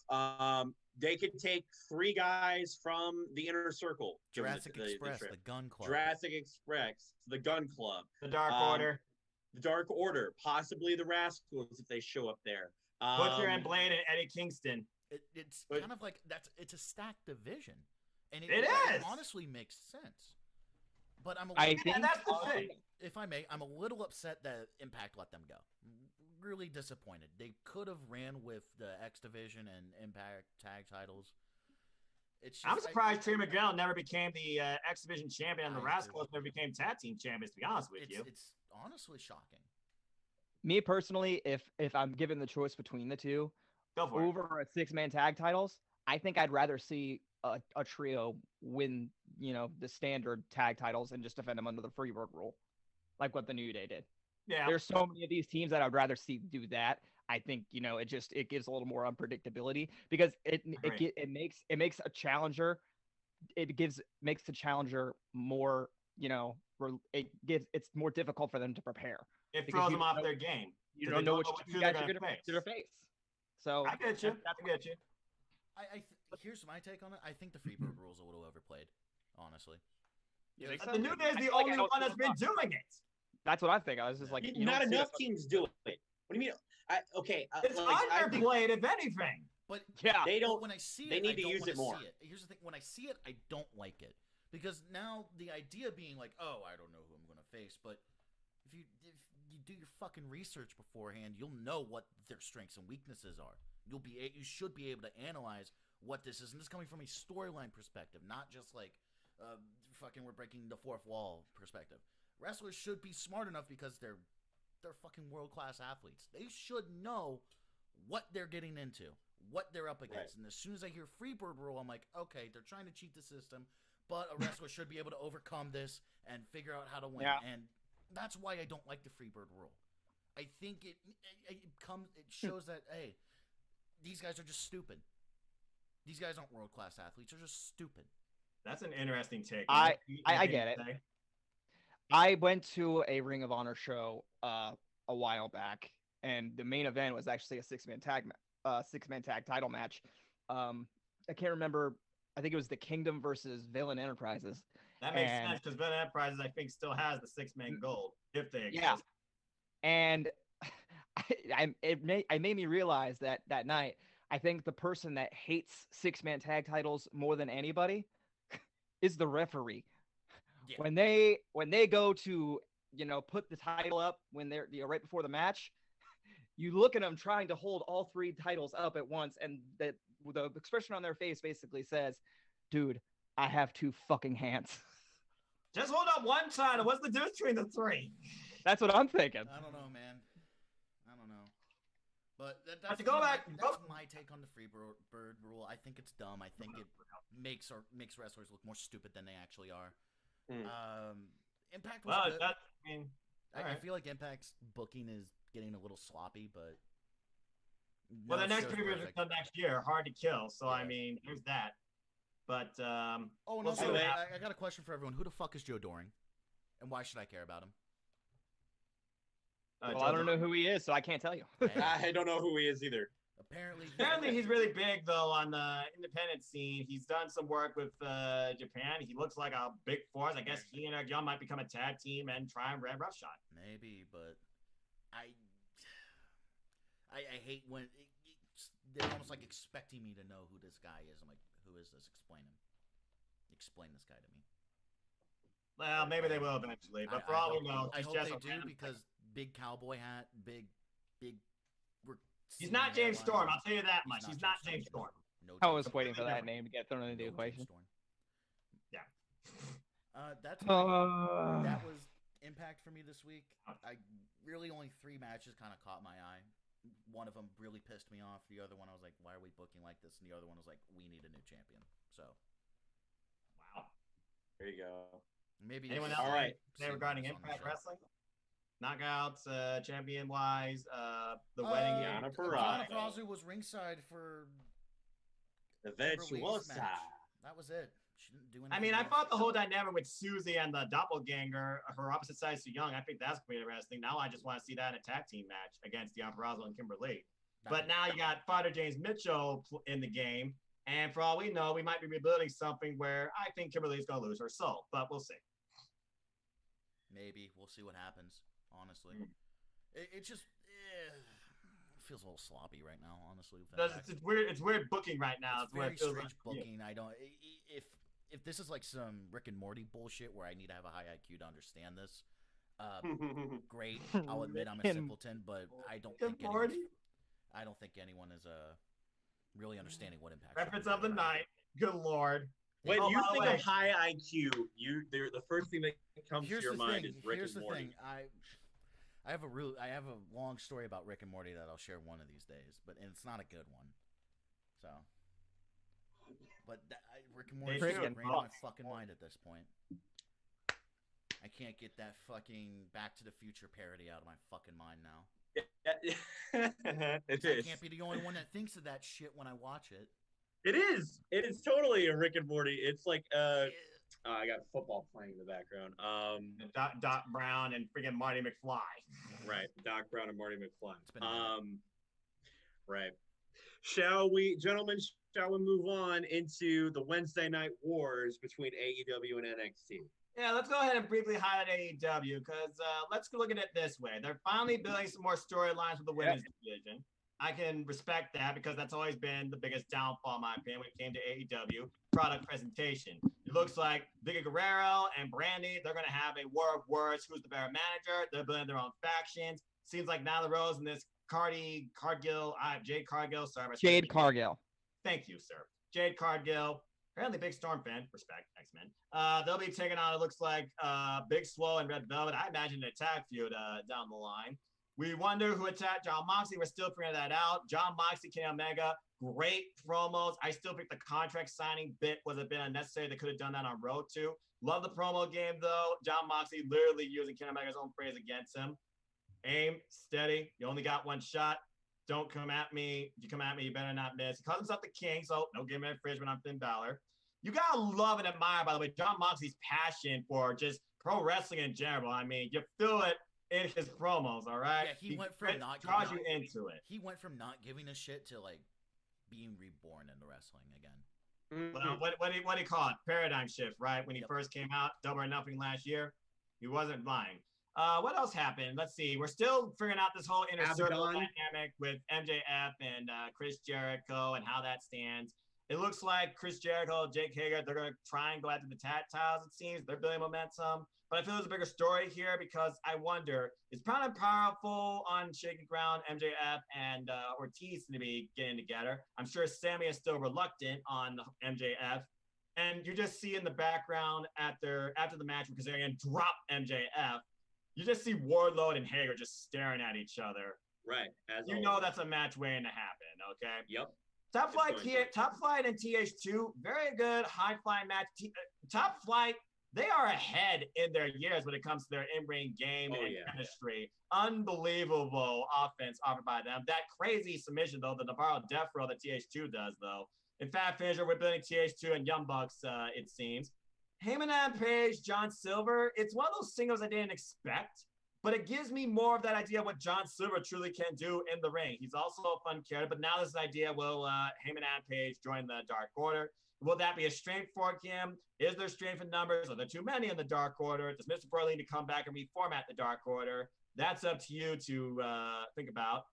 they could take 3 guys from the Inner Circle. Jurassic Express, the Gun Club. Jurassic Express, the Gun Club. The Dark Order. The Dark Order. Possibly the Rascals if they show up there. Butcher and Blade and Eddie Kingston. It's kind of like it's a stacked division, and it honestly makes sense. But that's the thing. If I may, I'm a little upset that Impact let them go. Really disappointed. They could have ran with the X Division and Impact tag titles. I'm surprised Trey Miguel never became the X Division champion and the Rascals never became tag team champions, to be honest with you. It's honestly shocking. Me personally, if I'm given the choice between the two, go for over it. a 6-man tag titles, I think I'd rather see a trio win, the standard tag titles and just defend them under the Freebird rule, like what the New Day did. Yeah. There's so many of these teams that I'd rather see do that. I think it gives a little more unpredictability because it makes a challenger. Makes the challenger more, it's more difficult for them to prepare. It throws them off their game. You don't know which two guys are going to face. So I get you. Here's my take on it. I think the Freebird rules are a little overplayed, honestly. The New Day is the only one that's been doing it. That's what I think. I was just like, not enough teams do it. What do you mean? It's underplayed, if anything. But yeah, they don't. When I see it, they need to use it more. Here's the thing: when I see it, I don't like it because now the idea being like, oh, I don't know who I'm going to face, but if you do your fucking research beforehand, you'll know what their strengths and weaknesses are. You should be able to analyze what this is, and this is coming from a storyline perspective, not just like fucking we're breaking the fourth wall perspective. Wrestlers should be smart enough because they're fucking world-class athletes. They should know what they're getting into, what they're up against. Right. And as soon as I hear Freebird rule, I'm like, okay, they're trying to cheat the system, but a wrestler should be able to overcome this and figure out how to win. Yeah. And that's why I don't like the Freebird rule. I think it shows that, hey, these guys are just stupid. These guys aren't world-class athletes. They're just stupid. That's an interesting take. I get it. I went to a Ring of Honor show a while back, and the main event was actually a six-man tag title match. I can't remember. I think it was the Kingdom versus Villain Enterprises. That makes sense because Villain Enterprises, I think, still has the six-man gold if they exist. Yeah, and it made me realize that night. I think the person that hates six-man tag titles more than anybody is the referee. Yeah. When they go to put the title up when they're right before the match, you look at them trying to hold all three titles up at once, and the expression on their face basically says, "Dude, I have two fucking hands." Just hold up one title. What's the difference between the three? That's what I'm thinking. I don't know, man. I don't know. But that's my take on the Freebird rule. I think it's dumb. I think it makes wrestlers look more stupid than they actually are. Impact was good. I feel like Impact's booking is getting a little sloppy, but the next Freebird will come next year. Hard to kill. So yeah. There's that. But I got a question for everyone. Who the fuck is Joe Doring, and why should I care about him? Well, I don't know who he is, so I can't tell you. I don't know who he is either. Apparently he's really big, though, on the independent scene. He's done some work with Japan. He looks like a big force. I guess he and Eric Young might become a tag team and try and red roughshod. Maybe, but I hate when they're almost like expecting me to know who this guy is. I'm like, who is this? Explain him. Explain this guy to me. Well, maybe they will eventually, but for all we know, I hope they do because big cowboy hat, big. He's not James Storm. I'll tell you that much. He's not James Storm. No, I was waiting for that name to get thrown into the equation. Yeah. That was Impact for me this week. Really only 3 matches kind of caught my eye. One of them really pissed me off. The other one I was like, why are we booking like this? And the other one was like, we need a new champion. So. Wow. There you go. Maybe anyone else? All right. Say regarding Impact Wrestling. Knockouts, champion-wise, the wedding. Deonna Purrazzo was ringside for the Virtuosa. That was it. She didn't do anything. I thought the whole dynamic with Susie and the doppelganger, her opposite side, Su Young, I think that's pretty interesting. Now I just want to see that in a tag team match against Deonna Purrazzo and Kimberly. But now you got Father James Mitchell in the game, and for all we know, we might be rebuilding something where I think Kimberly's going to lose her soul, but we'll see. Maybe. We'll see what happens. Honestly, it just feels a little sloppy right now. Honestly, it's weird. It's weird booking right now. It's very strange booking. Yeah. I don't. If this is like some Rick and Morty bullshit where I need to have a high IQ to understand this, great. I'll admit I'm a simpleton, but I don't think anyone is really understanding what Impact. Reference of the night. Good lord. When you think of high IQ, the first thing that comes to your mind is Rick and Morty. Here's the thing. I have a long story about Rick and Morty that I'll share one of these days, and it's not a good one. So But Rick and Morty is They just do. ingrained in my fucking mind at this point. I can't get that fucking Back to the Future parody out of my fucking mind now. It I is. can't be the only one that thinks of that shit when I watch it. It is. It is totally a Rick and Morty. It's like I got football playing in the background. Doc Brown and freaking Marty McFly. Right. Doc Brown and Marty McFly. It's been a minute. Right. Shall we move on into the Wednesday night wars between AEW and NXT? Yeah, let's go ahead and briefly highlight AEW because let's look at it this way. They're finally building some more storylines with the women's division. I can respect that because that's always been the biggest downfall, in my opinion, when it came to AEW product presentation. It looks like Vicky Guerrero and Brandy, they're going to have a war of words. Who's the better manager? They're building their own factions. Seems like Nyla Rose and this Jade Cargill. Sorry, Jade Cargill. Thank you, sir. Jade Cargill. Apparently, big Storm fan. Respect, X-Men. They'll be taking on, it looks like, Big Swole and Red Velvet. I imagine an attack feud down the line. We wonder who attacked John Moxley. We're still figuring that out. John Moxley, Kenny Omega, great promos. I still think the contract signing bit was a bit unnecessary. They could have done that on Road 2. Love the promo game, though. John Moxley literally using Kenny Omega's own phrase against him. Aim, steady. You only got one shot. Don't come at me. If you come at me, you better not miss. He calls himself the king, so no give me a fridge when I'm Finn Balor. You gotta love and admire, by the way, John Moxley's passion for just pro wrestling in general. I mean, you feel it in his promos, all right? Yeah, he went from not draws you into it. He went from not giving a shit to like being reborn into wrestling again. Well, what do you call it? Paradigm shift, right? When he first came out, Double or Nothing last year, he wasn't lying. What else happened? Let's see. We're still figuring out this whole inner circle dynamic with MJF and Chris Jericho and how that stands. It looks like Chris Jericho, Jake Hager, they're going to try and go after the titles, it seems. They're building momentum. But I feel there's a bigger story here because I wonder, is Proud and Powerful on shaky ground, MJF and Ortiz to be getting together? I'm sure Sammy is still reluctant on MJF. And you just see in the background after the match, because they're going to drop MJF, you just see Wardlow and Hager just staring at each other. Right. You know that's a match waiting to happen, okay? Yep. Top Flight and TH2, very good high flying match. Top Flight, they are ahead in their years when it comes to their in-ring game and chemistry. Unbelievable offense offered by them. That crazy submission, though, the Navarro Death Row that TH2 does, though. In fact, finisher, we're building TH2 and Young Bucks, it seems. Heyman and Page, John Silver, it's one of those singles I didn't expect, but it gives me more of that idea of what John Silver truly can do in the ring. He's also a fun character, but now this idea, will Heyman and Page join the Dark Order? Will that be a strength for him? Is there strength in numbers? Are there too many in the Dark Order? Does Mr. Burley need to come back and reformat the Dark Order? That's up to you to think about.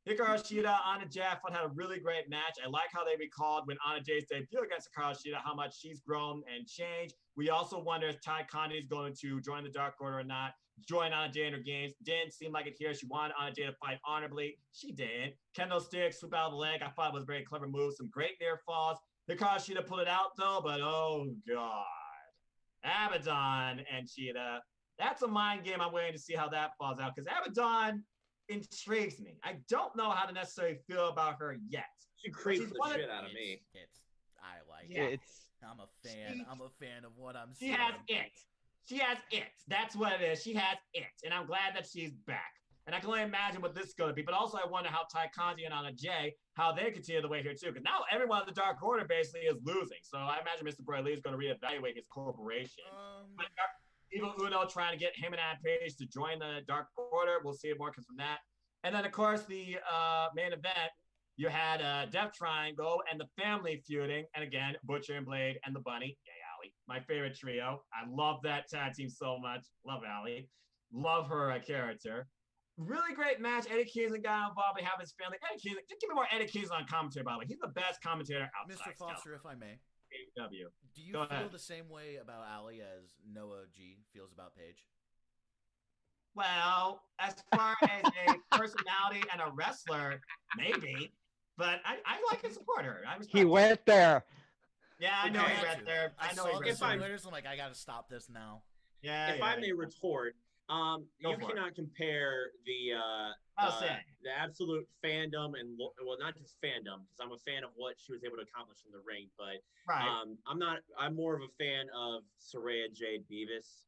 Hikaru Shida, Anna Jay, I thought had a really great match. I like how they recalled when Anna Jay's debut against Hikaru Shida, how much she's grown and changed. We also wonder if Ty Conti is going to join the Dark Order or not. Join Anna Jay in her games. Didn't seem like it here. She wanted Anna Jay to fight honorably. She didn't. Kendo stick, swoop out of the leg. I thought it was a very clever move. Some great near falls. Hikaru Shida pulled it out though, but oh god. Abaddon and Shida. That's a mind game. I'm waiting to see how that falls out because Abaddon intrigues me. I don't know how to necessarily feel about her yet. She creeps the shit out of me. I like it. I'm a fan. I'm a fan of what I'm she seeing. Has it. She has it. That's what it is. She has it. And I'm glad that she's back. And I can only imagine what this is going to be. But also I wonder how Ty Conti and Anna Jay, how they continue the way here too. Because now everyone in the Dark Order basically is losing. So I imagine Mr. Bradley is going to reevaluate his corporation. But Evil Uno trying to get him and Adam Page to join the Dark Order. We'll see more comes from that. And then, of course, the main event, you had Death Triangle and the family feuding. And again, Butcher and Blade and the Bunny. Yay, Allie. My favorite trio. I love that tag team so much. Love Allie. Love her character. Really great match. Eddie Kingston got involved. They have his family. Eddie Kingston, just give me more Eddie Kingston on commentary, by the way. He's the best commentator outside. Mr. Foster, if I may. AEW. Do you feel the same way about Allie as Noah G feels about Paige? Well, as far as a personality and a wrestler, maybe. But I like and support her. He went there. Yeah, I know he went there. I know he went there. I'm like, I got to stop this now. Yeah. If I may retort, You for it. cannot compare the absolute fandom and well, not just fandom, because I'm a fan of what she was able to accomplish in the ring, but Right. I'm more of a fan of Saraya Jade Beavis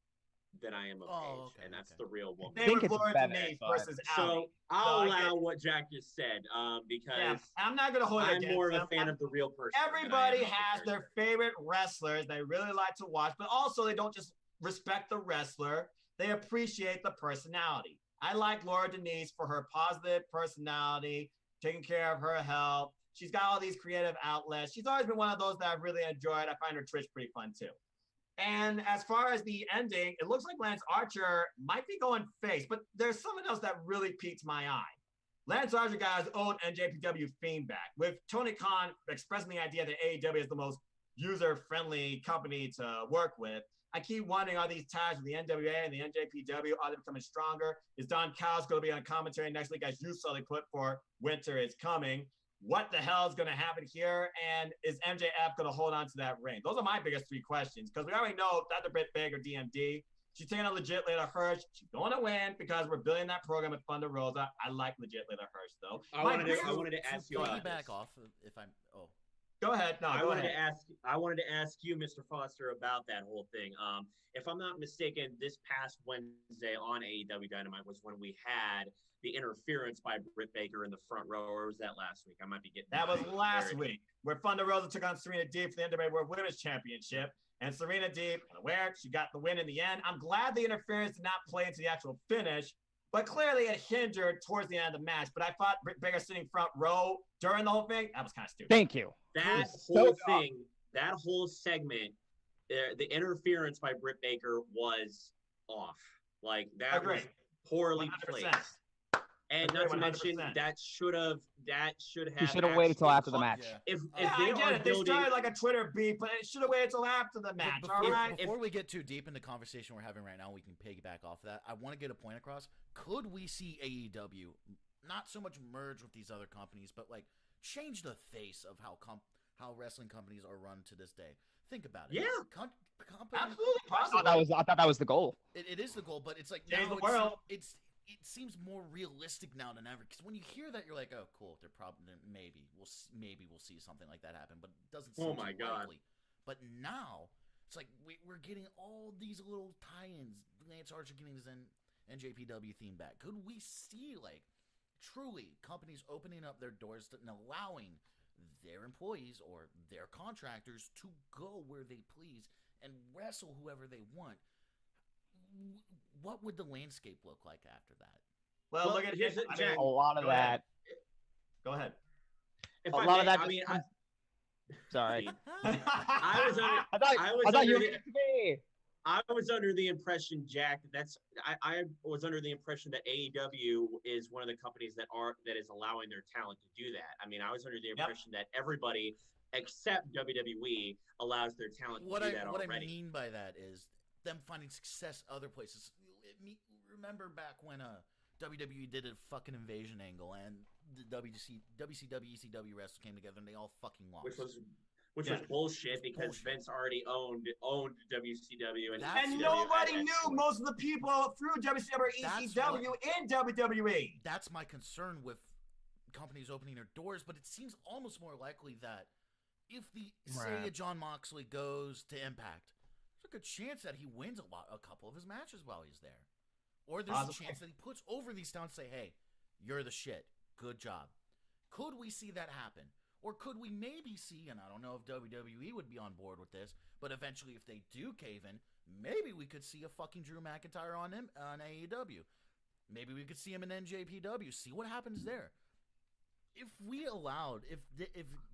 than I am of Paige, and that's the real woman. Same with it's Laura better, Denise but- versus Ali. So I'll allow what Jack just said, because I'm not gonna hold it I'm against more of a them. fan of the real person. than I am Everybody of the has their character. favorite wrestlers they really like to watch, but also they don't just respect the wrestler, they appreciate the personality. I like Laura Denise for her positive personality, taking care of her health. She's got all these creative outlets. She's always been one of those that I've really enjoyed. I find her Twitch pretty fun too. And as far as the ending, it looks like Lance Archer might be going face, but there's something else that really piqued my eye. Lance Archer got his own NJPW Fiend back, with Tony Khan expressing the idea that AEW is the most user-friendly company to work with. I keep wondering, are these ties with the NWA and the NJPW, are they becoming stronger? Is Don Callis going to be on commentary next week, as you saw they put for Winter is Coming? What the hell is going to happen here? And is MJF going to hold on to that ring? Those are my biggest three questions, because we already know Dr. Britt Baker, DMD, she's taking a legit Layla Hirsch. She's going to win because we're building that program with Thunder Rosa. I like legit Layla Hirsch, though. I wanted to ask you about back this. off if I'm. Oh, Go ahead. No, I go wanted ahead. I wanted to ask you, Mr. Foster, about that whole thing. If I'm not mistaken, this past Wednesday on AEW Dynamite was when we had the interference by Britt Baker in the front row, or was that last week? I might be getting That was last very- week, where Thunder Rosa took on Serena Deeb for the NWA World Women's Championship. And Serena Deeb, unaware, she got the win in the end. I'm glad the interference did not play into the actual finish, but clearly it hindered towards the end of the match. But I thought Britt Baker sitting front row during the whole thing, that was kind of stupid. Thank you. That So whole dumb. thing, that whole segment, the interference by Britt Baker was off. Like that Agree. was poorly 100%. placed. And Agree, not to mention 100%. that should have You should have waited till actually after the caught- match. yeah. If Yeah, they I get are it. They building, started like a Twitter beef, but it should have waited till after the match. But All before, right. before we get too deep in the conversation we're having right now, we can piggyback off of that. I want to get a point across. Could we see AEW not so much merge with these other companies, but like change the face of how wrestling companies are run to this day? Think about it. Yeah. Companies, Absolutely I possible. thought that was the goal. it is the goal, but it's like Change now the world. it seems more realistic now than ever. Because when you hear that, you're like, oh, cool. They're probably maybe we'll see something like that happen, but it doesn't seem Oh my too God. likely. But now it's like we're getting all these little tie-ins. Lance Archer getting his NJPW theme back. Could we see like truly companies opening up their doors and allowing their employees or their contractors to go where they please and wrestle whoever they want? What would the landscape look like after that? Well, Well, look at here's it. the- Jack, A lot of Go ahead. that. Go ahead. if A I lot may, of that. I mean, Sorry. I was under, I was thought you were under the- to me. I was under the impression, Jack, I was under the impression that AEW is one of the companies that is allowing their talent to do that. I mean, I was under the impression that everybody except WWE allows their talent to do that What already. I mean by that is them finding success other places. Remember back when WWE did a fucking invasion angle and the WCW, ECW wrestlers came together and they all fucking lost. Which was bullshit because Vince already owned WCW and That's- And ECW nobody at that knew point. most of the people through WCW or ECW in WWE. That's my concern with companies opening their doors, but it seems almost more likely that if say John Moxley goes to Impact, there's a good chance that he wins a couple of his matches while he's there. Or there's a chance that he puts over these towns and say, hey, you're the shit. Good job. Could we see that happen? Or could we maybe see, and I don't know if WWE would be on board with this, but eventually if they do cave in, maybe we could see a fucking Drew McIntyre on AEW. Maybe we could see him in NJPW. See what happens there. If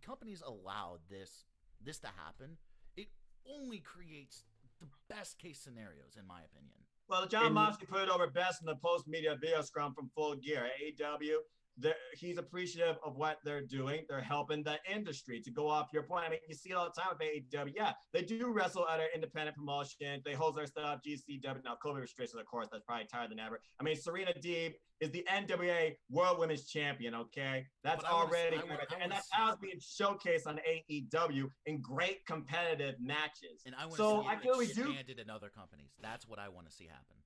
companies allowed this to happen, it only creates the best case scenarios, in my opinion. Well, John Moxley put it over best in the post-media video scrum from Full Gear. AEW, he's appreciative of what they're doing. They're helping the industry. To go off your point, I mean, you see it all the time with AEW. Yeah, they do wrestle at an independent promotion. They host their stuff, GCW. Now, COVID restrictions, of course, that's probably tighter than ever. I mean, Serena Deeb is the NWA World Women's Champion, okay? That's already and that's how it's being showcased on AEW in great competitive matches. And I want So to see I feel we it do. expanded in other companies. That's what I want to see happen.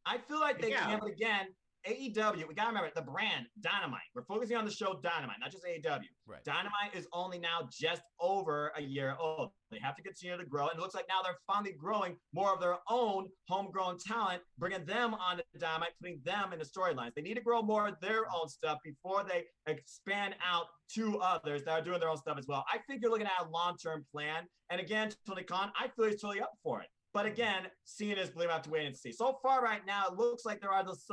I feel like they Yeah. can, but again, AEW, we gotta remember the brand Dynamite. We're focusing on the show Dynamite, not just AEW. Right. Dynamite is only now just over a year old. They have to continue to grow, and it looks like now they're finally growing more of their own homegrown talent, bringing them onto Dynamite, putting them in the storylines. They need to grow more of their own stuff before they expand out to others that are doing their own stuff as well. I think you're looking at a long-term plan, and again, Tony Khan, I feel he's totally up for it. But again, seeing is believe I have to wait and see. So far, right now, it looks like there are those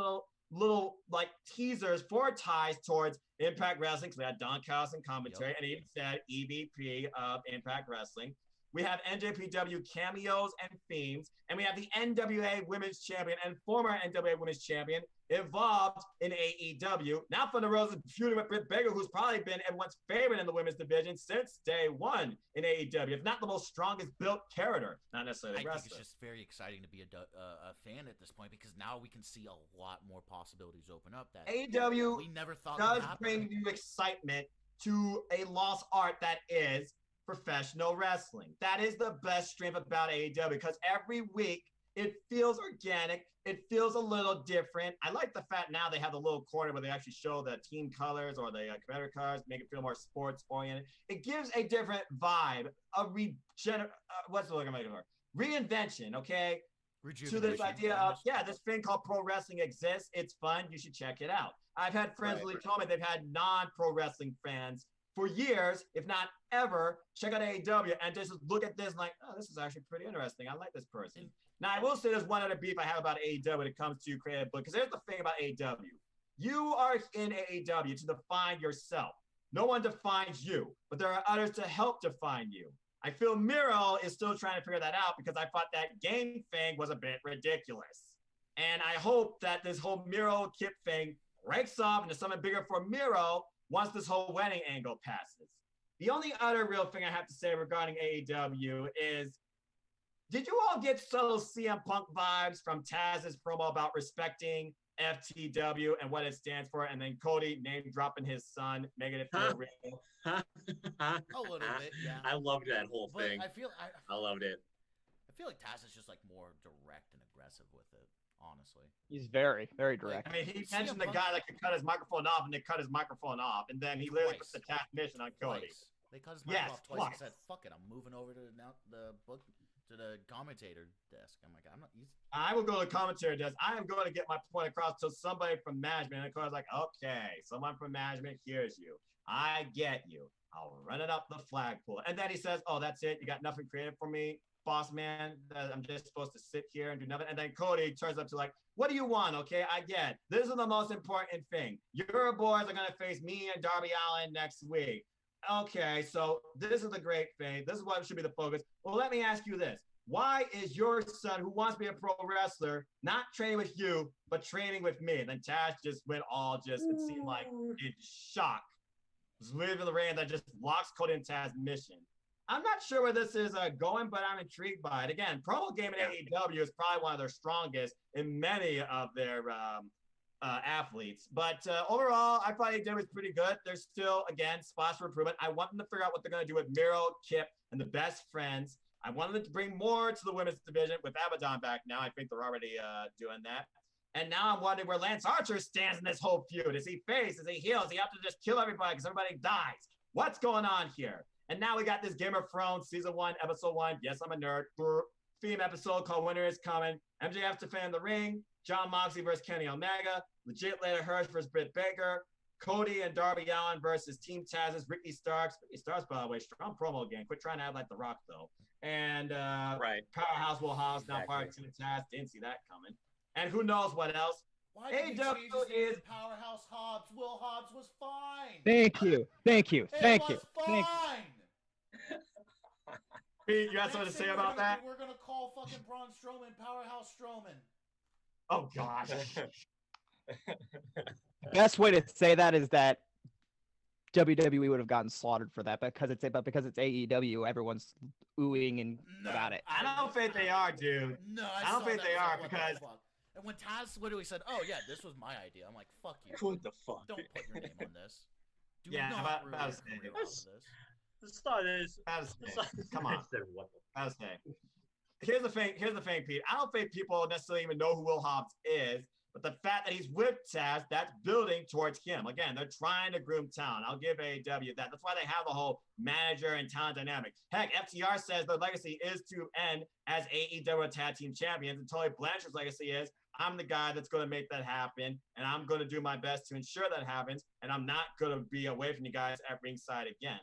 little like teasers for ties towards Impact Wrestling, because we had Don Callis in commentary, and he even said EVP of Impact Wrestling. We have NJPW cameos and themes, and we have the NWA Women's Champion and former NWA Women's Champion involved in AEW. Now Thunder Rosa feuding with Britt Baker, who's probably been everyone's favorite in the women's division since day one in AEW, if not the most strongest built character, not necessarily I wrestler. think it's just very exciting to be a fan at this point, because now we can see a lot more possibilities open up that AEW we never thought does would happen. bring you excitement to a lost art that is professional wrestling. That is the best strength about AEW, because every week it feels organic. It feels a little different. I like the fact now they have the little corner where they actually show the team colors or the competitor cards, make it feel more sports oriented. It gives a different vibe, a what's the word I'm looking for? Reinvention, okay? To this idea of, yeah, this thing called pro wrestling exists. It's fun. You should check it out. I've had friends who told me they've had non-pro wrestling fans for years, if not ever, check out AEW and just look at this like, oh, this is actually pretty interesting. I like this person. Now, I will say there's one other beef I have about AEW when it comes to creative book, because here's the thing about AEW. You are in AEW to define yourself. No one defines you, but there are others to help define you. I feel Miro is still trying to figure that out, because I thought that game thing was a bit ridiculous. And I hope that this whole Miro Kip thing breaks off into something bigger for Miro once this whole wedding angle passes. The only other real thing I have to say regarding AEW is, did you all get subtle CM Punk vibes from Taz's promo about respecting FTW and what it stands for, and then Cody name dropping his son, making it feel real? A little bit, yeah. I loved that whole thing. I loved it. I feel like Taz is just like more direct and aggressive with it, honestly. He's very, very direct. I mean, he mentioned the guy that could cut his microphone off, and they cut his microphone off, and then he literally put the Taz mission on Cody. They cut his microphone off twice and said, "Fuck it, I'm moving over to the commentator desk." I'm like, I will go to the commentary desk. I am going to get my point across to somebody from management. And Cody's like, okay, someone from management hears you. I get you. I'll run it up the flagpole. And then he says, oh, that's it. You got nothing creative for me, boss man. I'm just supposed to sit here and do nothing. And then Cody turns up to like, what do you want? Okay, I get. This is the most important thing. Your boys are going to face me and Darby Allin next week. Okay, so this is the great thing. This is what should be the focus. Well, let me ask you this. Why is your son, who wants to be a pro wrestler, not training with you, but training with me? And then Taz just went it seemed like in shock. It was leaving the ring that just locks Cody and Taz's mission. I'm not sure where this is going, but I'm intrigued by it. Again, promo game in AEW is probably one of their strongest in many of their athletes. But overall, I thought AEW was pretty good. There's still, again, spots for improvement. I want them to figure out what they're going to do with Miro, Kip, and the Best Friends. I wanted them to bring more to the women's division with Abaddon back now. I think they're already doing that. And now I'm wondering where Lance Archer stands in this whole feud. Is he face? Is he heel? Does he have to just kill everybody because everybody dies? What's going on here? And now we got this Game of Thrones Season 1, Episode 1. Yes, I'm a nerd. Theme episode called Winter is Coming. MJF to defend the ring. John Moxley versus Kenny Omega. Legit Later Hirsch versus Britt Baker. Cody and Darby Allin versus Team Taz's Ricky Starks. Ricky Starks, by the way, strong promo again. Quit trying to act like The Rock, though. And Powerhouse Will Hobbs, now part of Team Taz. Didn't see that coming. And who knows what else. AEW is Powerhouse Hobbs. Will Hobbs was fine. Thank you. Fine. Pete, you got something to say about that? We're gonna call fucking Braun Strowman Powerhouse Strowman. Oh gosh. Best way to say that is that WWE would have gotten slaughtered for that, because it's AEW, everyone's oohing and about it. I don't think they are, dude. No, I don't think they are, because. And when Taz literally said, "Oh yeah, this was my idea," I'm like, "Fuck you." What the fuck? Don't put your name on this. Do yeah, not about this. The start is. Come on. here's the thing, Pete. I don't think people necessarily even know who Will Hobbs is, but the fact that he's with Taz, that's building towards him. Again, they're trying to groom talent. I'll give AEW that. That's why they have the whole manager and talent dynamic. Heck, FTR says their legacy is to end as AEW Tag Team Champions, and Tully Blanchard's legacy is I'm the guy that's going to make that happen, and I'm going to do my best to ensure that happens, and I'm not going to be away from you guys at ringside again.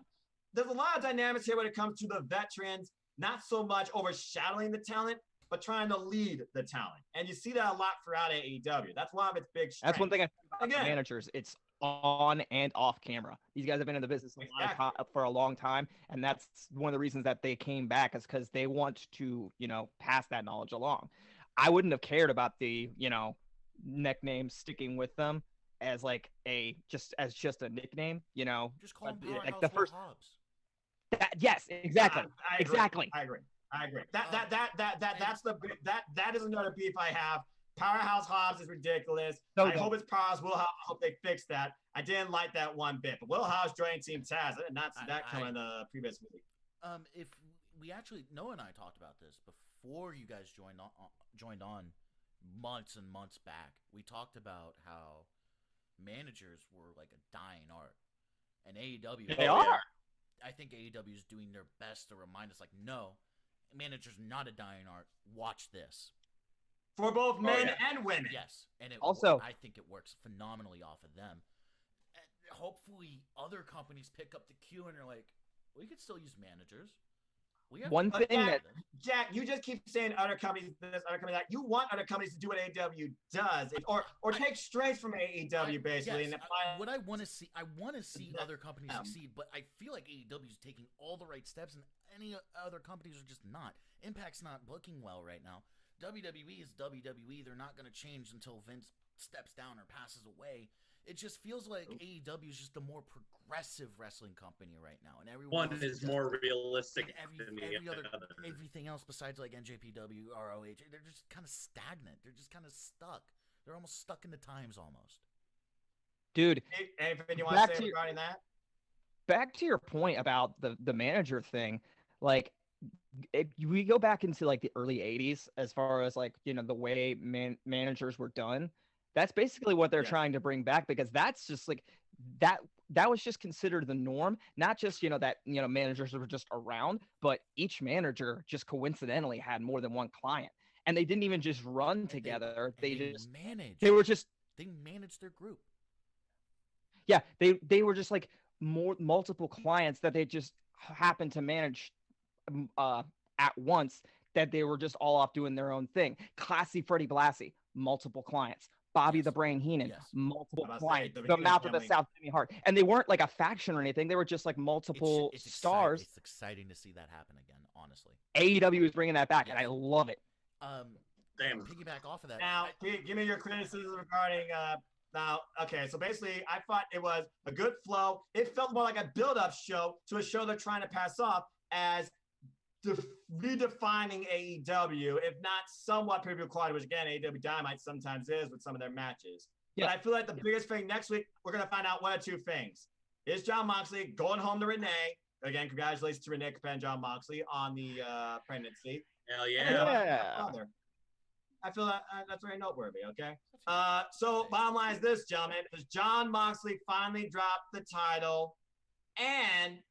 There's a lot of dynamics here when it comes to the veterans, not so much overshadowing the talent, but trying to lead the talent. And you see that a lot throughout AEW. That's one of its big strengths. That's one thing I think about managers. It's on and off camera. These guys have been in the business for a long time, and that's one of the reasons that they came back is because they want to, pass that knowledge along. I wouldn't have cared about the, nickname sticking with them as like just a nickname, Just call him like the first Hobbs. Yes, exactly. Exactly. I agree. That is another beef I have. Powerhouse Hobbs is ridiculous. I hope it's Powerhouse Will Hobbs. I hope they fix that. I didn't like that one bit. But Will Hobbs joining Team Taz. I did not see that coming in the previous week. If we actually, Noah and I talked about this before you guys joined on months and months back. We talked about how managers were like a dying art, and AEW. They are. I think AEW is doing their best to remind us, like, no, manager's not a dying art. Watch this. For both men and women. Yes, and I think it works phenomenally off of them. And hopefully, other companies pick up the cue and are like, we could still use managers. We have one thing Jack, you just keep saying other companies this, other companies that. You want other companies to do what AEW does, or take strengths from AEW basically. Yes, and apply. What I want to see, other companies succeed, but I feel like AEW is taking all the right steps, and any other companies are just not. Impact's not booking well right now. WWE is WWE. They're not going to change until Vince steps down or passes away. It just feels like AEW is just a more progressive wrestling company right now, and everyone is more realistic than everything else besides like NJPW, ROH. They're just kind of stagnant. They're just kind of stuck. They're almost stuck in the times, almost. Dude, anything you want to say regarding that? Back to your point about the manager thing, like. We go back into like the early 80s as far as like the way managers were done. That's basically what they're trying to bring back, because that's just like that was just considered the norm. Not just that managers were just around, but each manager just coincidentally had more than one client, and they didn't even just run together. They managed their group. Yeah, they were just like multiple clients that they just happened to manage at once, that they were just all off doing their own thing. Classy Freddie Blassie, multiple clients. Bobby the Brain Heenan, multiple clients. The Mouth of the South, Jimmy Hart. And they weren't like a faction or anything. They were just like multiple stars. It's exciting to see that happen again, honestly. AEW is bringing that back, and I love it. Damn. Piggyback off of that. Now, give me your criticism regarding okay, so basically, I thought it was a good flow. It felt more like a build-up show to a show they're trying to pass off as redefining AEW, if not somewhat pay-per-view quality, which again, AEW Dynamite sometimes is with some of their matches. Yeah. But I feel like the biggest thing next week, we're going to find out one of two things. Is Jon Moxley going home to Renee? Again, congratulations to Renee and Jon Moxley on the pregnancy. Hell yeah. I feel that's very noteworthy, okay? So bottom line is this, gentlemen. Does Jon Moxley finally drop the title? And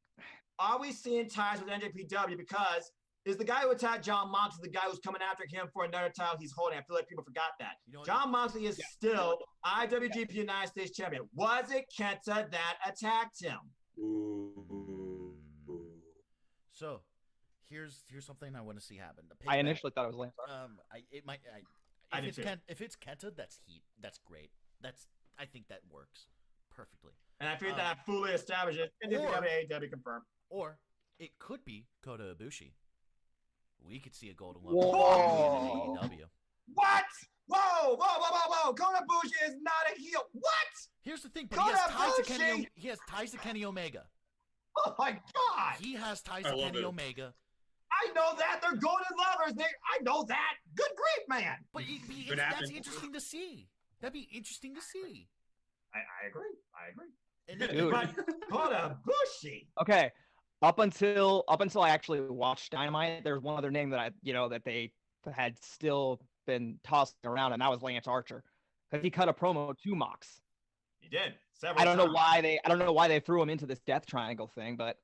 are we seeing ties with NJPW? Because is the guy who attacked Jon Moxley the guy who's coming after him for another title he's holding? I feel like people forgot that. Jon Moxley is still IWGP United States Champion. Was it Kenta that attacked him? So, here's something I want to see happen. I initially thought it was Lance. If it's Kenta, that's heat. That's great. I think that works perfectly. And I think that fully establishes NJPW confirmed. Or it could be Kota Ibushi. We could see a Golden Glove in AEW. What? Whoa! Kota Ibushi is not a heel. What? Here's the thing, but he has ties to Kenny Omega. Oh my God! He has ties to Kenny Omega. I know that. They're golden lovers. I know that. Good grief, man. But that's interesting to see. That'd be interesting to see. I agree. Dude. But Kota Ibushi. Okay. up until I actually watched Dynamite, there's one other name that that they had still been tossing around, and that was Lance Archer, because he cut a promo to Mox. He did. Several I don't know times. why they threw him into this Death Triangle thing, but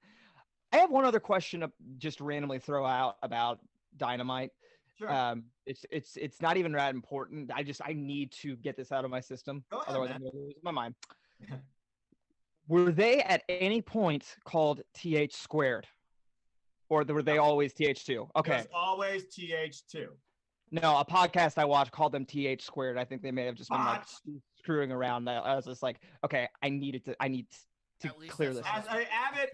I have one other question to just randomly throw out about Dynamite. Sure. It's not even that important. I need to get this out of my system. Go ahead, Otherwise man. I'm going to lose my mind. Were they at any point called TH squared? Or were they always TH2? Okay. It's always TH2. No, a podcast I watched called them TH squared. I think they may have just been like screwing around. I was just like, okay, I need to clear this. As an avid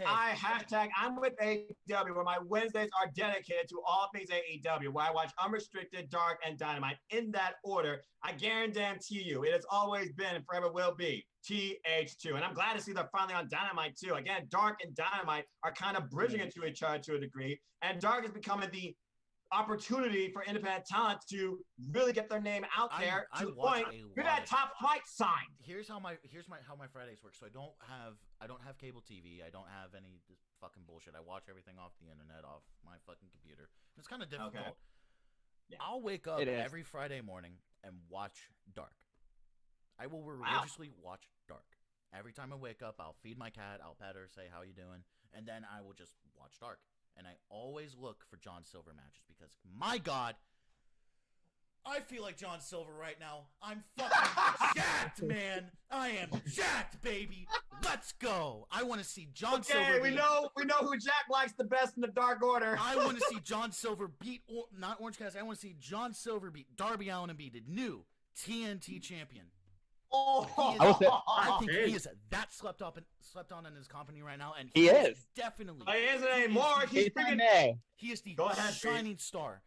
I'm with AEW, where my Wednesdays are dedicated to all things AEW, where I watch Unrestricted, Dark, and Dynamite in that order. I guarantee you, it has always been and forever will be TH2. And I'm glad to see they're finally on Dynamite too. Again, Dark and Dynamite are kind of bridging into each other to a degree, and Dark is becoming the opportunity for independent talent to really get their name out there to the point you're that top flight signed. Here's how my Fridays work. So I don't have cable TV. I don't have any of this fucking bullshit. I watch everything off the internet, off my fucking computer. It's kind of difficult. Okay. Yeah. I'll wake up every Friday morning and watch Dark. I will religiously watch Dark. Every time I wake up, I'll feed my cat, I'll pet her, say how you doing, and then I will just watch Dark. And I always look for John Silver matches because, my God, I feel like John Silver right now. I'm fucking jacked, man. I am jacked, baby. Let's go. I want to see John Silver. Okay, we know who Jack likes the best in the Dark Order. I want to see John Silver beat, not Orange Cassidy. I want to see John Silver beat Darby Allin and be the new TNT champion. I think he is that slept on in his company right now, and he is definitely. He isn't anymore. He is the shining star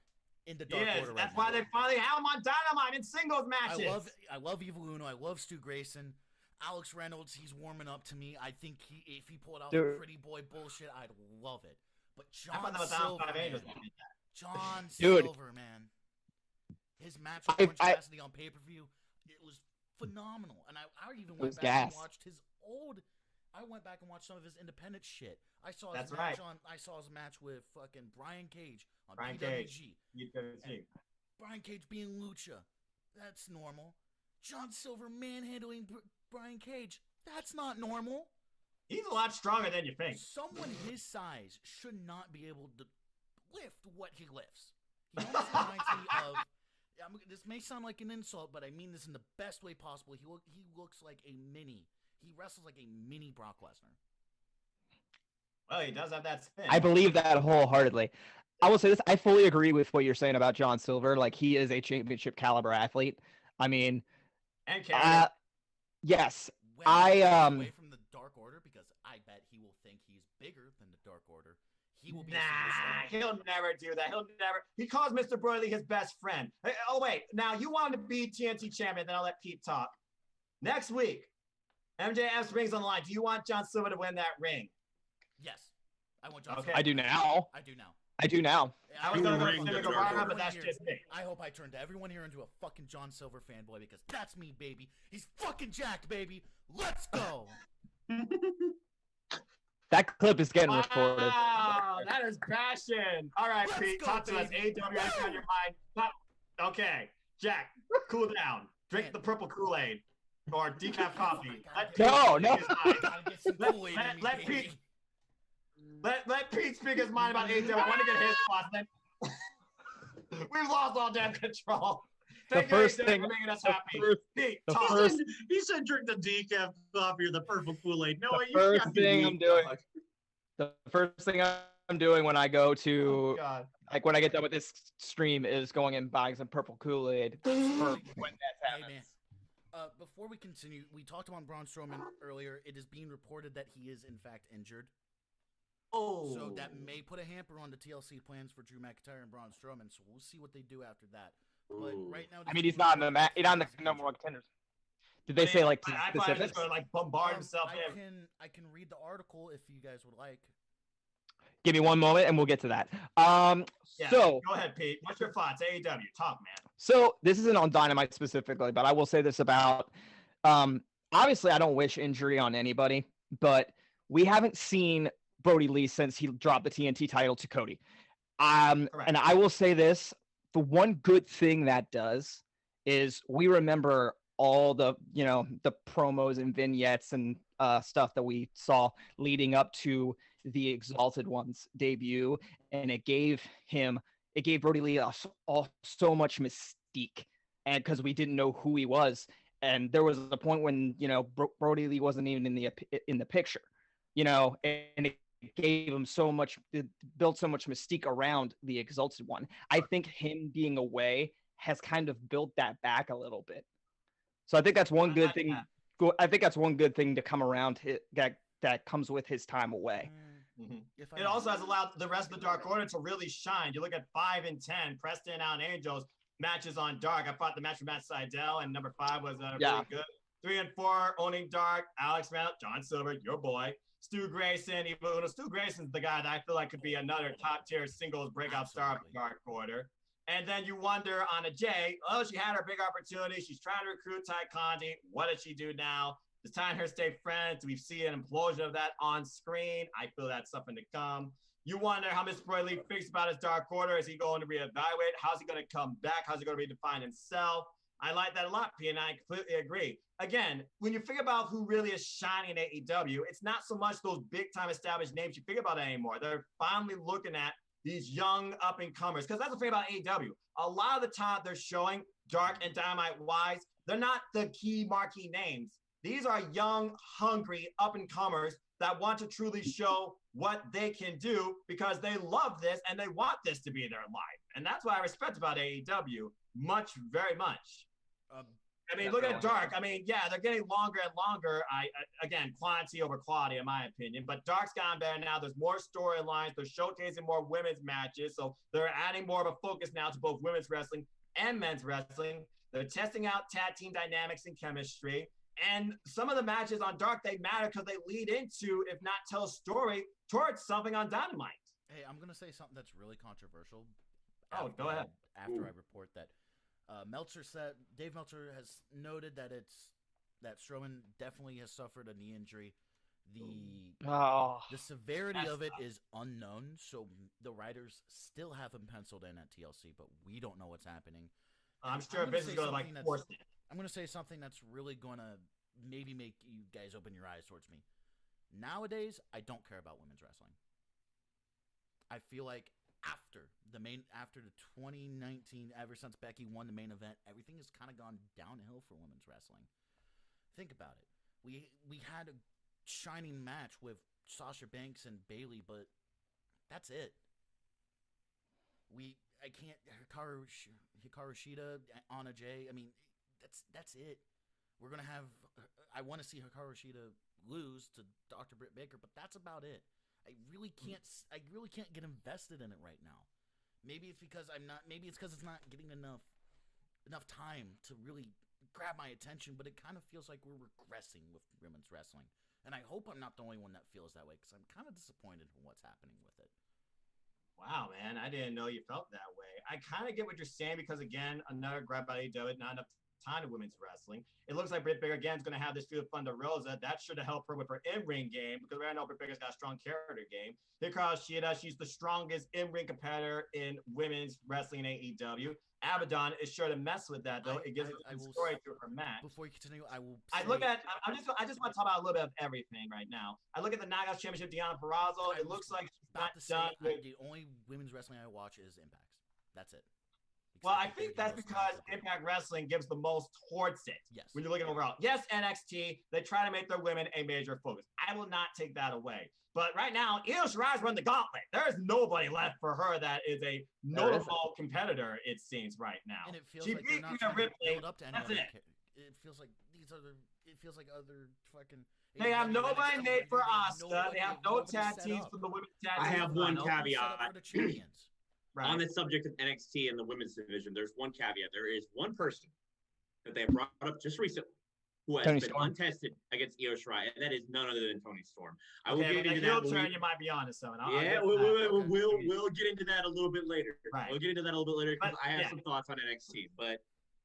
in the Dark Order. That's why they finally have him on Dynamite in singles matches. I love Evil Uno. I love Stu Grayson. Alex Reynolds, he's warming up to me. I think if he pulled out the pretty boy bullshit, I'd love it. But John Silver, man, his match with Orange Cassidy on pay-per-view, it was phenomenal. And I even went back and watched his old. I went back and watched some of his independent shit. I saw his match with fucking Brian Cage on PWG. Brian Cage being Lucha, that's normal. John Silver manhandling Brian Cage, that's not normal. He's a lot stronger than you think. Someone his size should not be able to lift what he lifts. He almost reminds me of. This may sound like an insult, but I mean this in the best way possible. He looks like a mini. He wrestles like a mini Brock Lesnar. Well, he does have that spin. I believe that wholeheartedly. I will say this: I fully agree with what you're saying about John Silver. Like, he is a championship caliber athlete. I mean, and yes, away from the Dark Order, because I bet he will think he's bigger than the Dark Order. He will be he'll never do that. He calls Mr. Broly his best friend. Oh, wait. Now, you want him to be TNT champion, then I'll let Pete talk. Next week, MJF's ring's on the line. Do you want John Silver to win that ring? Yes. I want John Silver. I do now. I do now. I was going to go to Guevara, but that's just me. I hope I turned everyone here into a fucking John Silver fanboy, because that's me, baby. He's fucking jacked, baby. Let's go. That clip is getting recorded. Wow, that is passion. All right, Pete, talk to us. AEW, on your mind. Okay, Jack, cool down. Drink the purple Kool-Aid or decaf coffee. Let Pete speak his mind about AEW. I want to get his thoughts. Then we've lost all damn control. Thank you, AEW, for making us happy. Pete, he said drink the decaf coffee or the purple Kool-Aid. No, the first thing I'm doing when I go to when I get done with this stream is going and buying some purple Kool-Aid for when that happens. Before we continue, we talked about Braun Strowman earlier. It is being reported that he is in fact injured. So that may put a hamper on the TLC plans for Drew McIntyre and Braun Strowman. So we'll see what they do after that. But right now, he's not in the he's not in the number one contenders. Did they say like specifics? I just going to bombard himself. I can read the article if you guys would like. Give me one moment and we'll get to that. So go ahead, Pete. What's your thoughts? AEW, talk, man. So this isn't on Dynamite specifically, but I will say this about obviously I don't wish injury on anybody, but we haven't seen Brody Lee since he dropped the TNT title to Cody. Correct. And I will say this, the one good thing that does is we remember all the, the promos and vignettes and stuff that we saw leading up to the Exalted One's debut, and it gave Brody Lee all so much mystique, and because we didn't know who he was, and there was a point when Brody Lee wasn't even in the picture, and it gave him it built so much mystique around the Exalted One. I think him being away has kind of built that back a little bit. So I think that's one good thing. I think that's one good thing to come around that comes with his time away. Mm-hmm. It also has allowed the rest of the Dark Order to really shine. You look at 5 and 10, Preston Out Angels matches on Dark. I fought the match with Matt Seidel, and number 5 was really good. 3 and 4 owning Dark, Alex Randall, John Silver, your boy, Stu Grayson. Even Stu Grayson's the guy that I feel like could be another top tier singles breakout star of the Dark Order. And then you wonder on a J, she had her big opportunity. She's trying to recruit Ty Conti. What does she do now? Does Ty and her stay friends? Do we see an implosion of that on screen? I feel that's something to come. You wonder how Mr. Brody Lee thinks about his Dark Order. Is he going to reevaluate? How's he going to come back? How's he going to redefine himself? I like that a lot, P, and I completely agree. Again, when you think about who really is shining in AEW, it's not so much those big-time established names you think about anymore. They're finally looking at these young up-and-comers. Because that's the thing about AEW. A lot of the time they're showing Dark and Dynamite-wise, they're not the key marquee names. These are young, hungry up-and-comers that want to truly show what they can do because they love this and they want this to be their life. And that's what I respect about AEW very much. Look at Dark. They're getting longer and longer. Again, quantity over quality, in my opinion. But Dark's gotten better now. There's more storylines. They're showcasing more women's matches. So they're adding more of a focus now to both women's wrestling and men's wrestling. They're testing out tag team dynamics and chemistry. And some of the matches on Dark, they matter because they lead into, if not tell a story, towards something on Dynamite. Hey, I'm going to say something that's really controversial. Go ahead. After I report that. Dave Meltzer has noted that Strowman definitely has suffered a knee injury. The severity of it is unknown, so the writers still have him penciled in at TLC, but we don't know what's happening. I'm sure Vince is going to force it. I'm going to say something that's really going to maybe make you guys open your eyes towards me. Nowadays, I don't care about women's wrestling. I feel like after the 2019, ever since Becky won the main event, everything has kind of gone downhill for women's wrestling. Think about it. We had a shining match with Sasha Banks and Bayley, but that's it. Hikaru Shida, Anna Jay. That's it. We're gonna have. I want to see Hikaru Shida lose to Dr. Britt Baker, but that's about it. I really can't get invested in it right now. Maybe it's because Maybe it's because it's not getting enough time to really grab my attention. But it kind of feels like we're regressing with women's wrestling, and I hope I'm not the only one that feels that way because I'm kind of disappointed in what's happening with it. Wow, man, I didn't know you felt that way. I kind of get what you're saying because, again, another grab by AEW, not enough time of women's wrestling. It looks like Britt Baker, again, is going to have this feud with Thunder Rosa. That should have helped her with her in-ring game because I know Britt Baker's got a strong character game. Hikaru Shida, she's the strongest in-ring competitor in women's wrestling in AEW. Abaddon is sure to mess with that, though. It gives a story to her match. Before you continue, I just want to talk about a little bit of everything right now. I look at the Knockouts Championship, Deonna Purrazzo. It looks like she's not done. The only women's wrestling I watch is Impact. That's it. Well, I think that's because Impact Wrestling gives the most towards it. Yes. When you look at overall. Yes, NXT, they try to make their women a major focus. I will not take that away. But right now, Io Shirai's run the gauntlet. There is nobody left for her that is a notable competitor, it seems, right now. And it feels like they're not trying to build up to anyone. It feels like other fucking... They have nobody made for Asuka. They have no tag teams for the women's tag team. I have one caveat. Right. On the subject of NXT and the women's division, there's one caveat. There is one person that they have brought up just recently who has been untested against Io Shirai, and that is none other than Toni Storm. I will get into that. You might be honest, so we'll get into that a little bit later. Right. We'll get into that a little bit later because I have some thoughts on NXT. But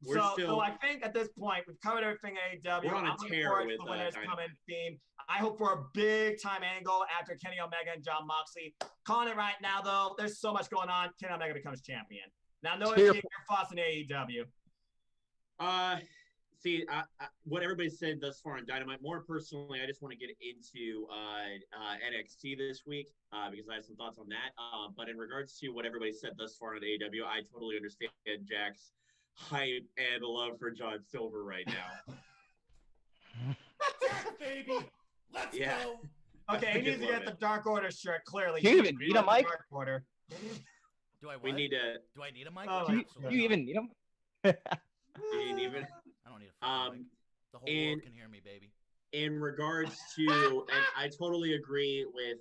So I think at this point we've covered everything AEW. We're on a I'm looking tear forward with to the winners Dynamite. coming theme. I hope for a big time angle after Kenny Omega and Jon Moxley. Calling it right now though, there's so much going on. Kenny Omega becomes champion. Now, Noah, your thoughts on AEW? See, what everybody said thus far on Dynamite. More personally, I just want to get into NXT this week because I have some thoughts on that. But in regards to what everybody said thus far on AEW, I totally understand Jack's hype and love for John Silver right now. Jack, baby, let's go. Okay, he needs to get the Dark Order shirt. Clearly, Do you even need a mic? Dark Order. Do I? What? We need to. Do I need a mic? Oh, Do you even need him? Do you even? I don't need a mic. The whole world can hear me, baby. In regards to, and I totally agree with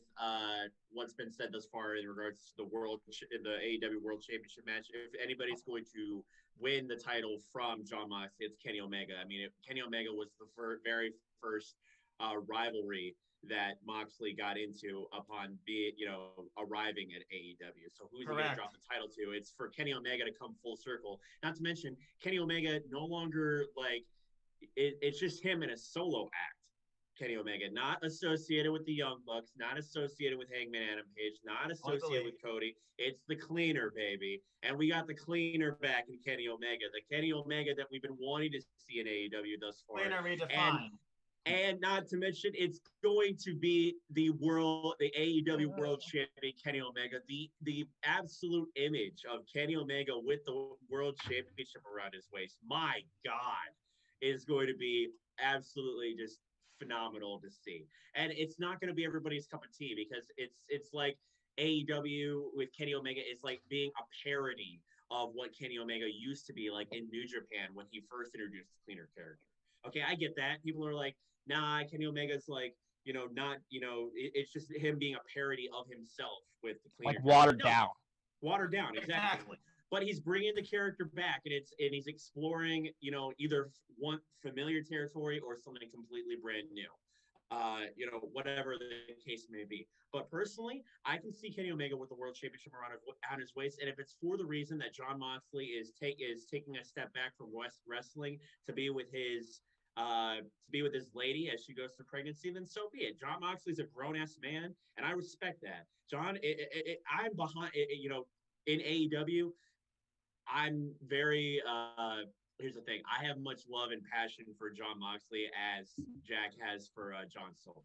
what's been said thus far in regards to the AEW World Championship match. If anybody's going to win the title from Jon Moxley, it's Kenny Omega. I mean, Kenny Omega was the very first rivalry that Moxley got into upon arriving at AEW. So who's he going to drop the title to? It's for Kenny Omega to come full circle. Not to mention, Kenny Omega no longer it's just him in a solo act. Kenny Omega, not associated with the Young Bucks, not associated with Hangman Adam Page, not associated with Cody. It's the cleaner, baby. And we got the cleaner back in Kenny Omega, the Kenny Omega that we've been wanting to see in AEW thus far. Cleaner redefined. And not to mention, it's going to be the AEW World Champion Kenny Omega, the absolute image of Kenny Omega with the World Championship around his waist. My God, is going to be absolutely just phenomenal to see. And it's not going to be everybody's cup of tea because it's like AEW with Kenny Omega is like being a parody of what Kenny Omega used to be like in New Japan when he first introduced the cleaner character. Okay, I get that. People are like, nah, Kenny Omega's like, it's just him being a parody of himself with the cleaner. Like watered down. Watered down, exactly. But he's bringing the character back, and he's exploring, either one familiar territory or something completely brand new. Whatever the case may be. But personally, I can see Kenny Omega with the World Championship around his waist, and if it's for the reason that Jon Moxley is taking a step back from wrestling to be with his lady as she goes through pregnancy, then so be it. Jon Moxley's a grown-ass man, and I respect that. John, I'm behind, in AEW, I'm very, here's the thing. I have much love and passion for Jon Moxley as Jack has for John Silver.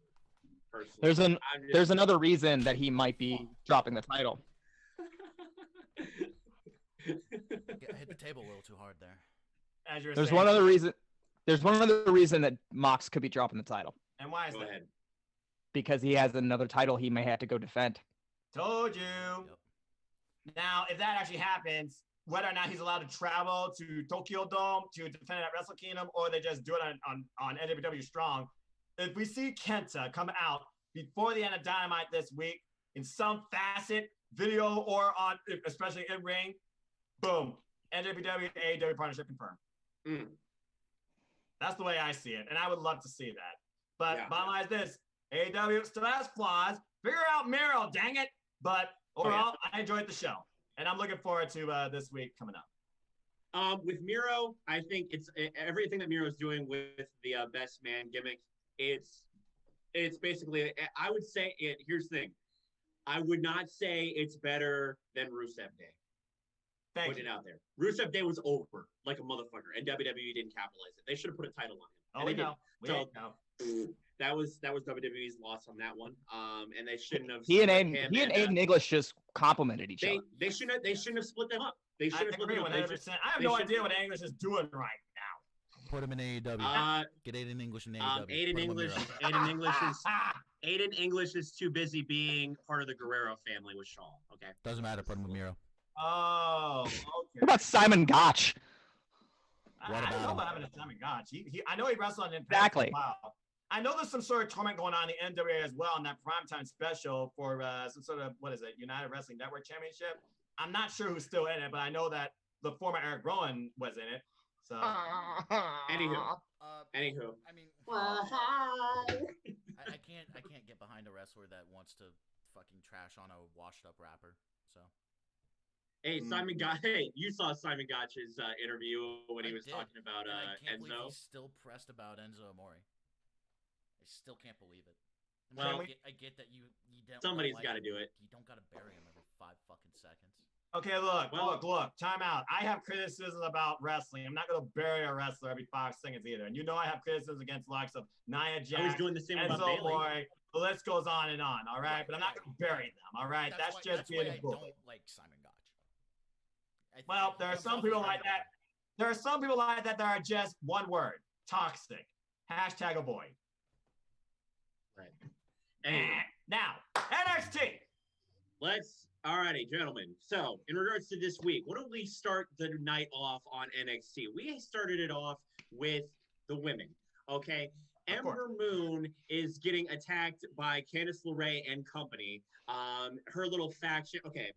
Personally. There's another reason that he might be dropping the title. Hit the table a little too hard there. There's one other reason that Mox could be dropping the title. And why is that? Ahead. Because he has another title he may have to go defend. Told you. Yep. Now, if that actually happens, whether or not he's allowed to travel to Tokyo Dome to defend it at Wrestle Kingdom, or they just do it on NWW Strong, if we see Kenta come out before the end of Dynamite this week in some facet, video or on, especially in ring, boom, NWW AEW partnership confirmed. Mm. That's the way I see it, and I would love to see that. But bottom line is this: AEW still has flaws. Figure out Miro, dang it! But overall, I enjoyed the show, and I'm looking forward to this week coming up. With Miro, I think it's everything that Miro's doing with the best man gimmick. It's basically, I would say it. Here's the thing: I would not say it's better than Rusev Day. Put it out there. Rusev Day was over like a motherfucker, and WWE didn't capitalize it. They should have put a title on him. Oh, we know. We know. That was WWE's loss on that one. And they shouldn't have. He and Aiden English just complimented each other. They shouldn't have split them up. They should have split them up. 100%. I have no idea what English is doing right now. Put him in AEW. Get Aiden English in AEW. Aiden English is too busy being part of the Guerrero family with Shaw. Okay. Doesn't matter. Put him with Miro. Oh, okay. What about Simon Gotch? I don't know about having a Simon Gotch. I know he wrestled on Impact. Exactly. Wow. I know there's some sort of tournament going on in the NWA as well on that primetime special for some sort of, United Wrestling Network Championship. I'm not sure who's still in it, but I know that the former Eric Rowan was in it. So, anywho. I mean, I can't get behind a wrestler that wants to fucking trash on a washed up rapper. So Hey, Simon Gotch. Hey, you saw Simon Gotch's interview when he was did, talking about and I can't believe Enzo. he's still pressed about Enzo Amore. I still can't believe it. I Well, I get that you don't. Somebody's like got to do it. You don't got to bury him every 5 fucking seconds. Okay, look. Time out. I have criticisms about wrestling. I'm not going to bury a wrestler every 5 seconds either. And you know I have criticisms against the likes of Nia Jax, I was doing the same about Enzo Bailey. Amore. The list goes on and on, all right? Right, But I'm not right. going to bury them, all right? That's just why being a I bully. don't like Simon Gotch. Well, there are some people like that. There are some people like that that are just one word: toxic. Hashtag avoid. Right. Anyway, Now, NXT. Alrighty, gentlemen. So, in regards to this week, why don't we start the night off on NXT? We started it off with the women, okay? Ember Moon is getting attacked by Candice LeRae and company. Her little faction. Okay.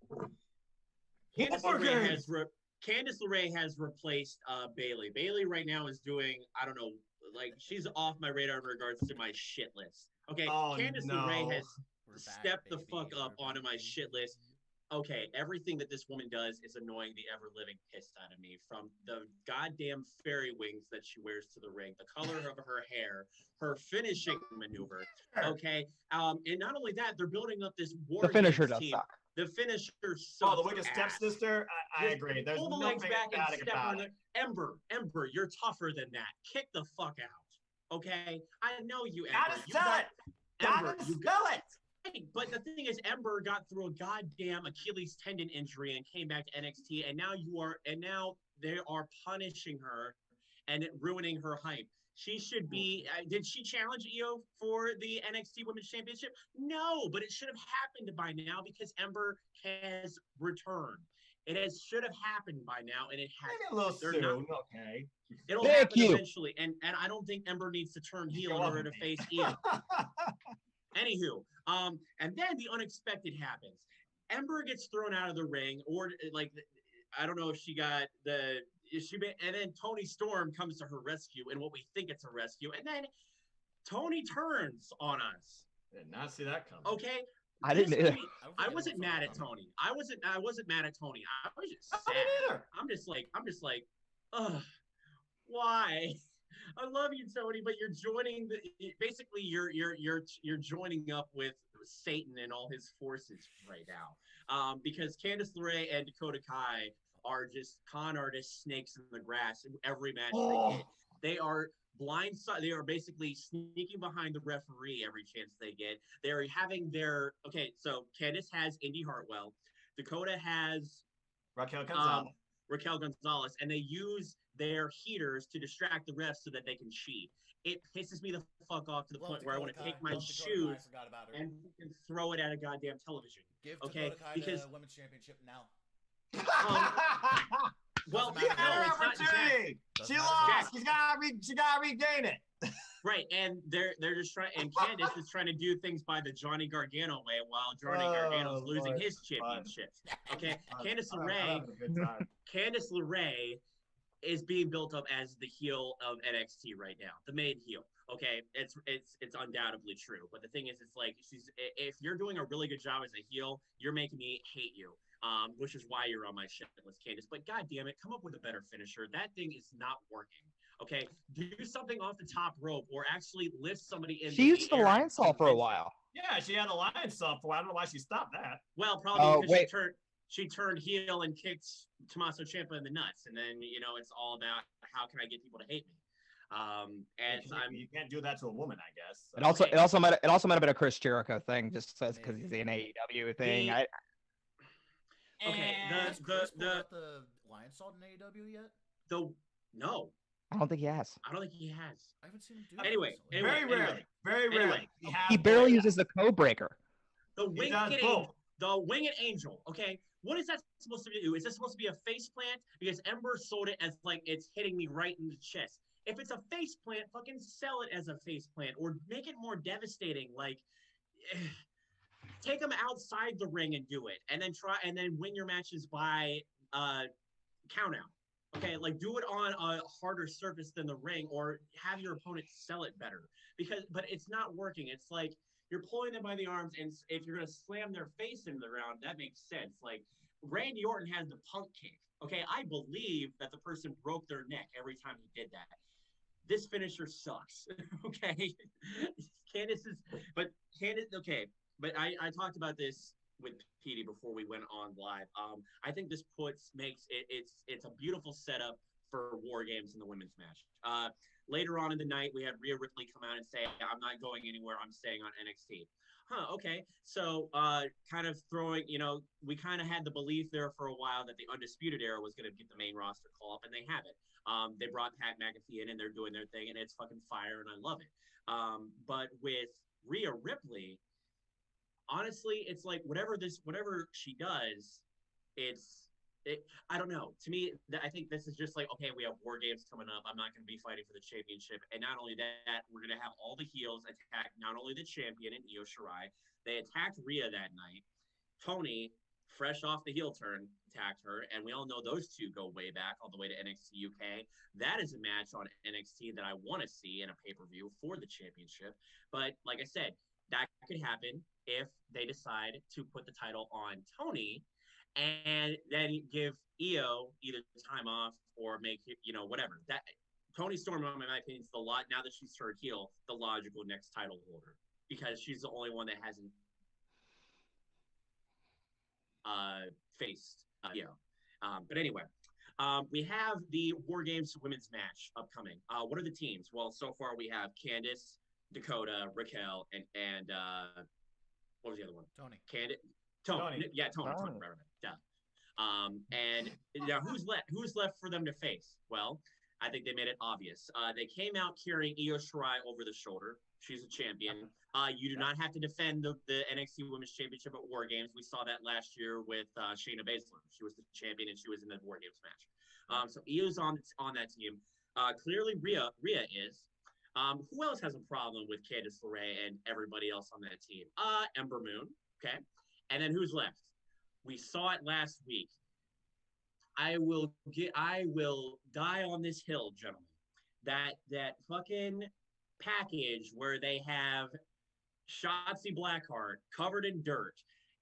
Candice LeRae has replaced Bailey. Bailey right now is doing, I don't know, like she's off my radar in regards to my shit list. Okay, Candice LeRae has stepped the fuck up onto my shit list. Okay, everything that this woman does is annoying the ever-living piss out of me. From the goddamn fairy wings that she wears to the ring, the color of her hair, her finishing maneuver. Okay, and not only that, they're building up this war. The finisher Games does team. suck. The finisher sucks. Oh, the wicked ass. stepsister. I agree. There's Pull the legs nothing back and emphatic step about on it. it. Ember, you're tougher than that. Kick the fuck out. Okay, I know you. Gotta Ember. sell it. Gotta sell it. But the thing is, Ember got through a goddamn Achilles tendon injury and came back to NXT, and now they are punishing her and ruining her hype. She should be. Did she challenge Io for the NXT Women's Championship? No, but it should have happened by now because Ember has returned. Should have happened by now, and it has. Maybe a little soon. Okay. It'll Thank happen you. eventually, and I don't think Ember needs to turn heel in order to face Io. Anywho, and then the unexpected happens. Ember gets thrown out of the ring, or like, I don't know if she got and then Toni Storm comes to her rescue, and what we think it's a rescue, and then Toni turns on us. Did not see that coming. Okay. I didn't either. I wasn't mad at Toni. I wasn't mad at Toni. I was just sad. Either. I'm just like, ugh, why? I love you, Toni, but you're joining basically you're joining up with Satan and all his forces right now. Because Candice LeRae and Dakota Kai are just con artist snakes in the grass in every match they get. They are blindside. They are basically sneaking behind the referee every chance they get. They're having their so Candice has Indy Hartwell, Dakota has Raquel Gonzalez, and they use their heaters to distract the refs so that they can cheat. It pisses me the fuck off to the point where I want to take my shoes and throw it at a goddamn television. Give Dakota Kai the women's championship now. Well, She had her opportunity. She lost. She gotta regain it. Right, and they're just trying, and Candice is trying to do things by the Johnny Gargano way while Johnny Gargano's losing his championships. Okay, Candice LeRae is being built up as the heel of NXT right now, the main heel. Okay, it's undoubtedly true. But the thing is, it's like if you're doing a really good job as a heel, you're making me hate you. Which is why you're on my shit list, Candice. But God damn it, come up with a better finisher. That thing is not working. Okay, do something off the top rope or actually lift somebody in. She used the lion saw for a while. Yeah, she had the lion saw for a while. I don't know why she stopped that. Well, probably because she turned heel and kicked Tommaso Ciampa in the nuts, and then it's all about how can I get people to hate me. And you can't do that to a woman, I guess. So. It also might have been a Chris Jericho thing, just because he's an AEW thing. Has Chris pulled out the lion salt in AEW yet? No. I don't think he has. I don't think he has. I haven't seen him do it. Anyway, very rarely. He barely uses the code breaker. The winged angel. Okay, what is that supposed to do? Is this supposed to be a face plant? Because Ember sold it as like it's hitting me right in the chest. If it's a face plant, fucking sell it as a face plant or make it more devastating. Like, take them outside the ring and do it, and then win your matches by count out. Okay, like do it on a harder surface than the ring, or have your opponent sell it better. But it's not working. It's like you're pulling them by the arms, and if you're gonna slam their face into the ground, that makes sense. Like, Randy Orton has the punk kick. Okay, I believe that the person broke their neck every time he did that. This finisher sucks. Okay, Candice is, but Candice. Okay, but I talked about this with Petey before we went on live. I think this makes it's a beautiful setup for War Games in the women's match. Later on in the night, we had Rhea Ripley come out and say, "I'm not going anywhere. I'm staying on NXT." Okay. So, kind of throwing, we kind of had the belief there for a while that the Undisputed Era was going to get the main roster call up, and they haven't. They brought Pat McAfee in, and they're doing their thing, and it's fucking fire, and I love it. But with Rhea Ripley, honestly, it's like whatever she does, I don't know. To me, I think this is just like, okay, we have War Games coming up. I'm not going to be fighting for the championship. And not only that, we're going to have all the heels attack not only the champion and Io Shirai. They attacked Rhea that night. Tony, fresh off the heel turn, attacked her. And we all know those two go way back all the way to NXT UK. That is a match on NXT that I want to see in a pay-per-view for the championship. But like I said, that could happen if they decide to put the title on Tony and then give Io either time off or make it, whatever. That Toni Storm, in my opinion, is now that she's turned heel, the logical next title holder because she's the only one that hasn't faced Io. But anyway, we have the War Games women's match upcoming. What are the teams? Well, so far we have Candice, Dakota, Raquel, and what was the other one? Tony. Tony. Yeah, Tony. Right. And now who's left for them to face? Well, I think they made it obvious. They came out carrying Io Shirai over the shoulder. She's a champion. You do not have to defend the NXT Women's Championship at War Games. We saw that last year with Shayna Baszler. She was the champion and she was in the War Games match. So Io's on that team. Clearly, Rhea is. Who else has a problem with Candice LeRae and everybody else on that team? Ember Moon. Okay. And then who's left? We saw it last week. I will die on this hill, gentlemen. That fucking package where they have Shotzi Blackheart covered in dirt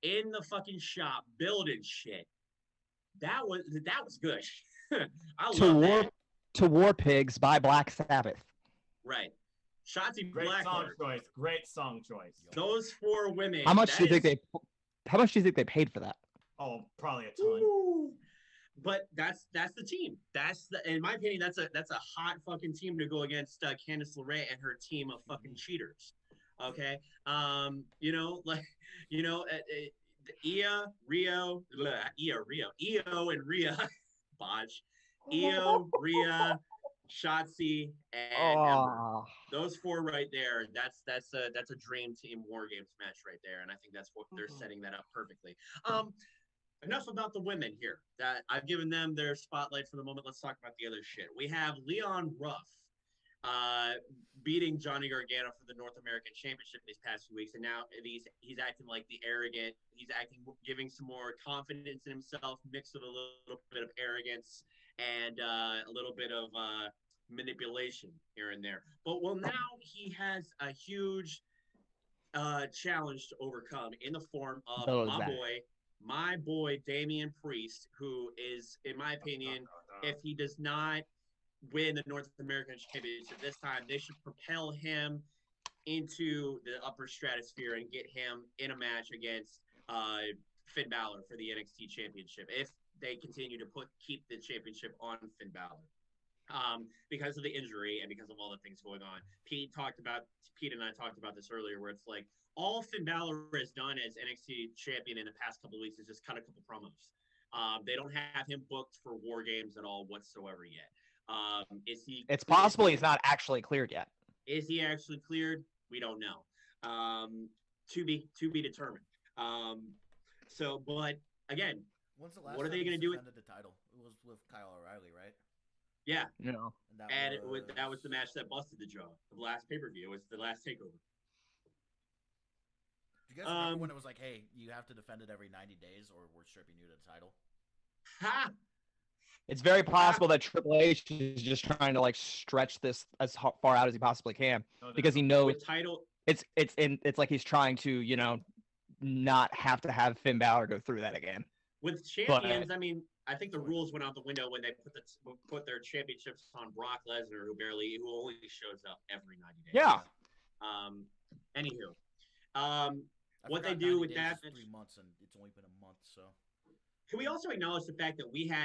in the fucking shop building shit. That was good. I love that. To War Pigs by Black Sabbath. Right. Shotzi Great Blackheart. Great song choice. Those four women. How much do you think they paid for that? Oh, probably a ton. Ooh. But that's the team. In my opinion, that's a hot fucking team to go against Candice LeRae and her team of fucking cheaters. Okay, Io, and Rhea, Bodge, Io, Rhea, Shotzi, and Ember. Those four right there. That's a dream team War Games match right there, and I think that's what they're setting that up perfectly. Enough about the women here. That I've given them their spotlight for the moment. Let's talk about the other shit. We have Leon Ruff beating Johnny Gargano for the North American Championship these past few weeks, and now he's acting like the arrogant. He's giving some more confidence in himself, mixed with a little bit of arrogance and a little bit of manipulation here and there. But now he has a huge challenge to overcome in the form of my boy Damian Priest, who is, in my opinion, if he does not win the North American Championship this time, they should propel him into the upper stratosphere and get him in a match against Finn Balor for the NXT Championship if they continue to keep the championship on Finn Balor. Because of the injury and because of all the things going on. Pete and I talked about this earlier, where it's like all Finn Balor has done as NXT champion in the past couple of weeks is just cut a couple promos. They don't have him booked for War Games at all whatsoever yet. It's possible he's not actually cleared yet. Is he actually cleared? We don't know. To be determined. But again, when's the last what are they going to do with the title? It was with Kyle O'Reilly, right? Yeah. No. And that was the match that busted the jaw. The last pay-per-view was the last takeover. Do you guys remember when it was like, hey, you have to defend it every 90 days or we're stripping you to the title? Ha! It's very possible that Triple H is just trying to stretch this as far out as he possibly can because he knows it's like he's trying to not have to have Finn Balor go through that again. With champions, I mean, I think the rules went out the window when they put their championships on Brock Lesnar, who only shows up every 90 days. Yeah. Anywho, what they do with that? 3 months, and it's only been a month. So can we also acknowledge the fact that we had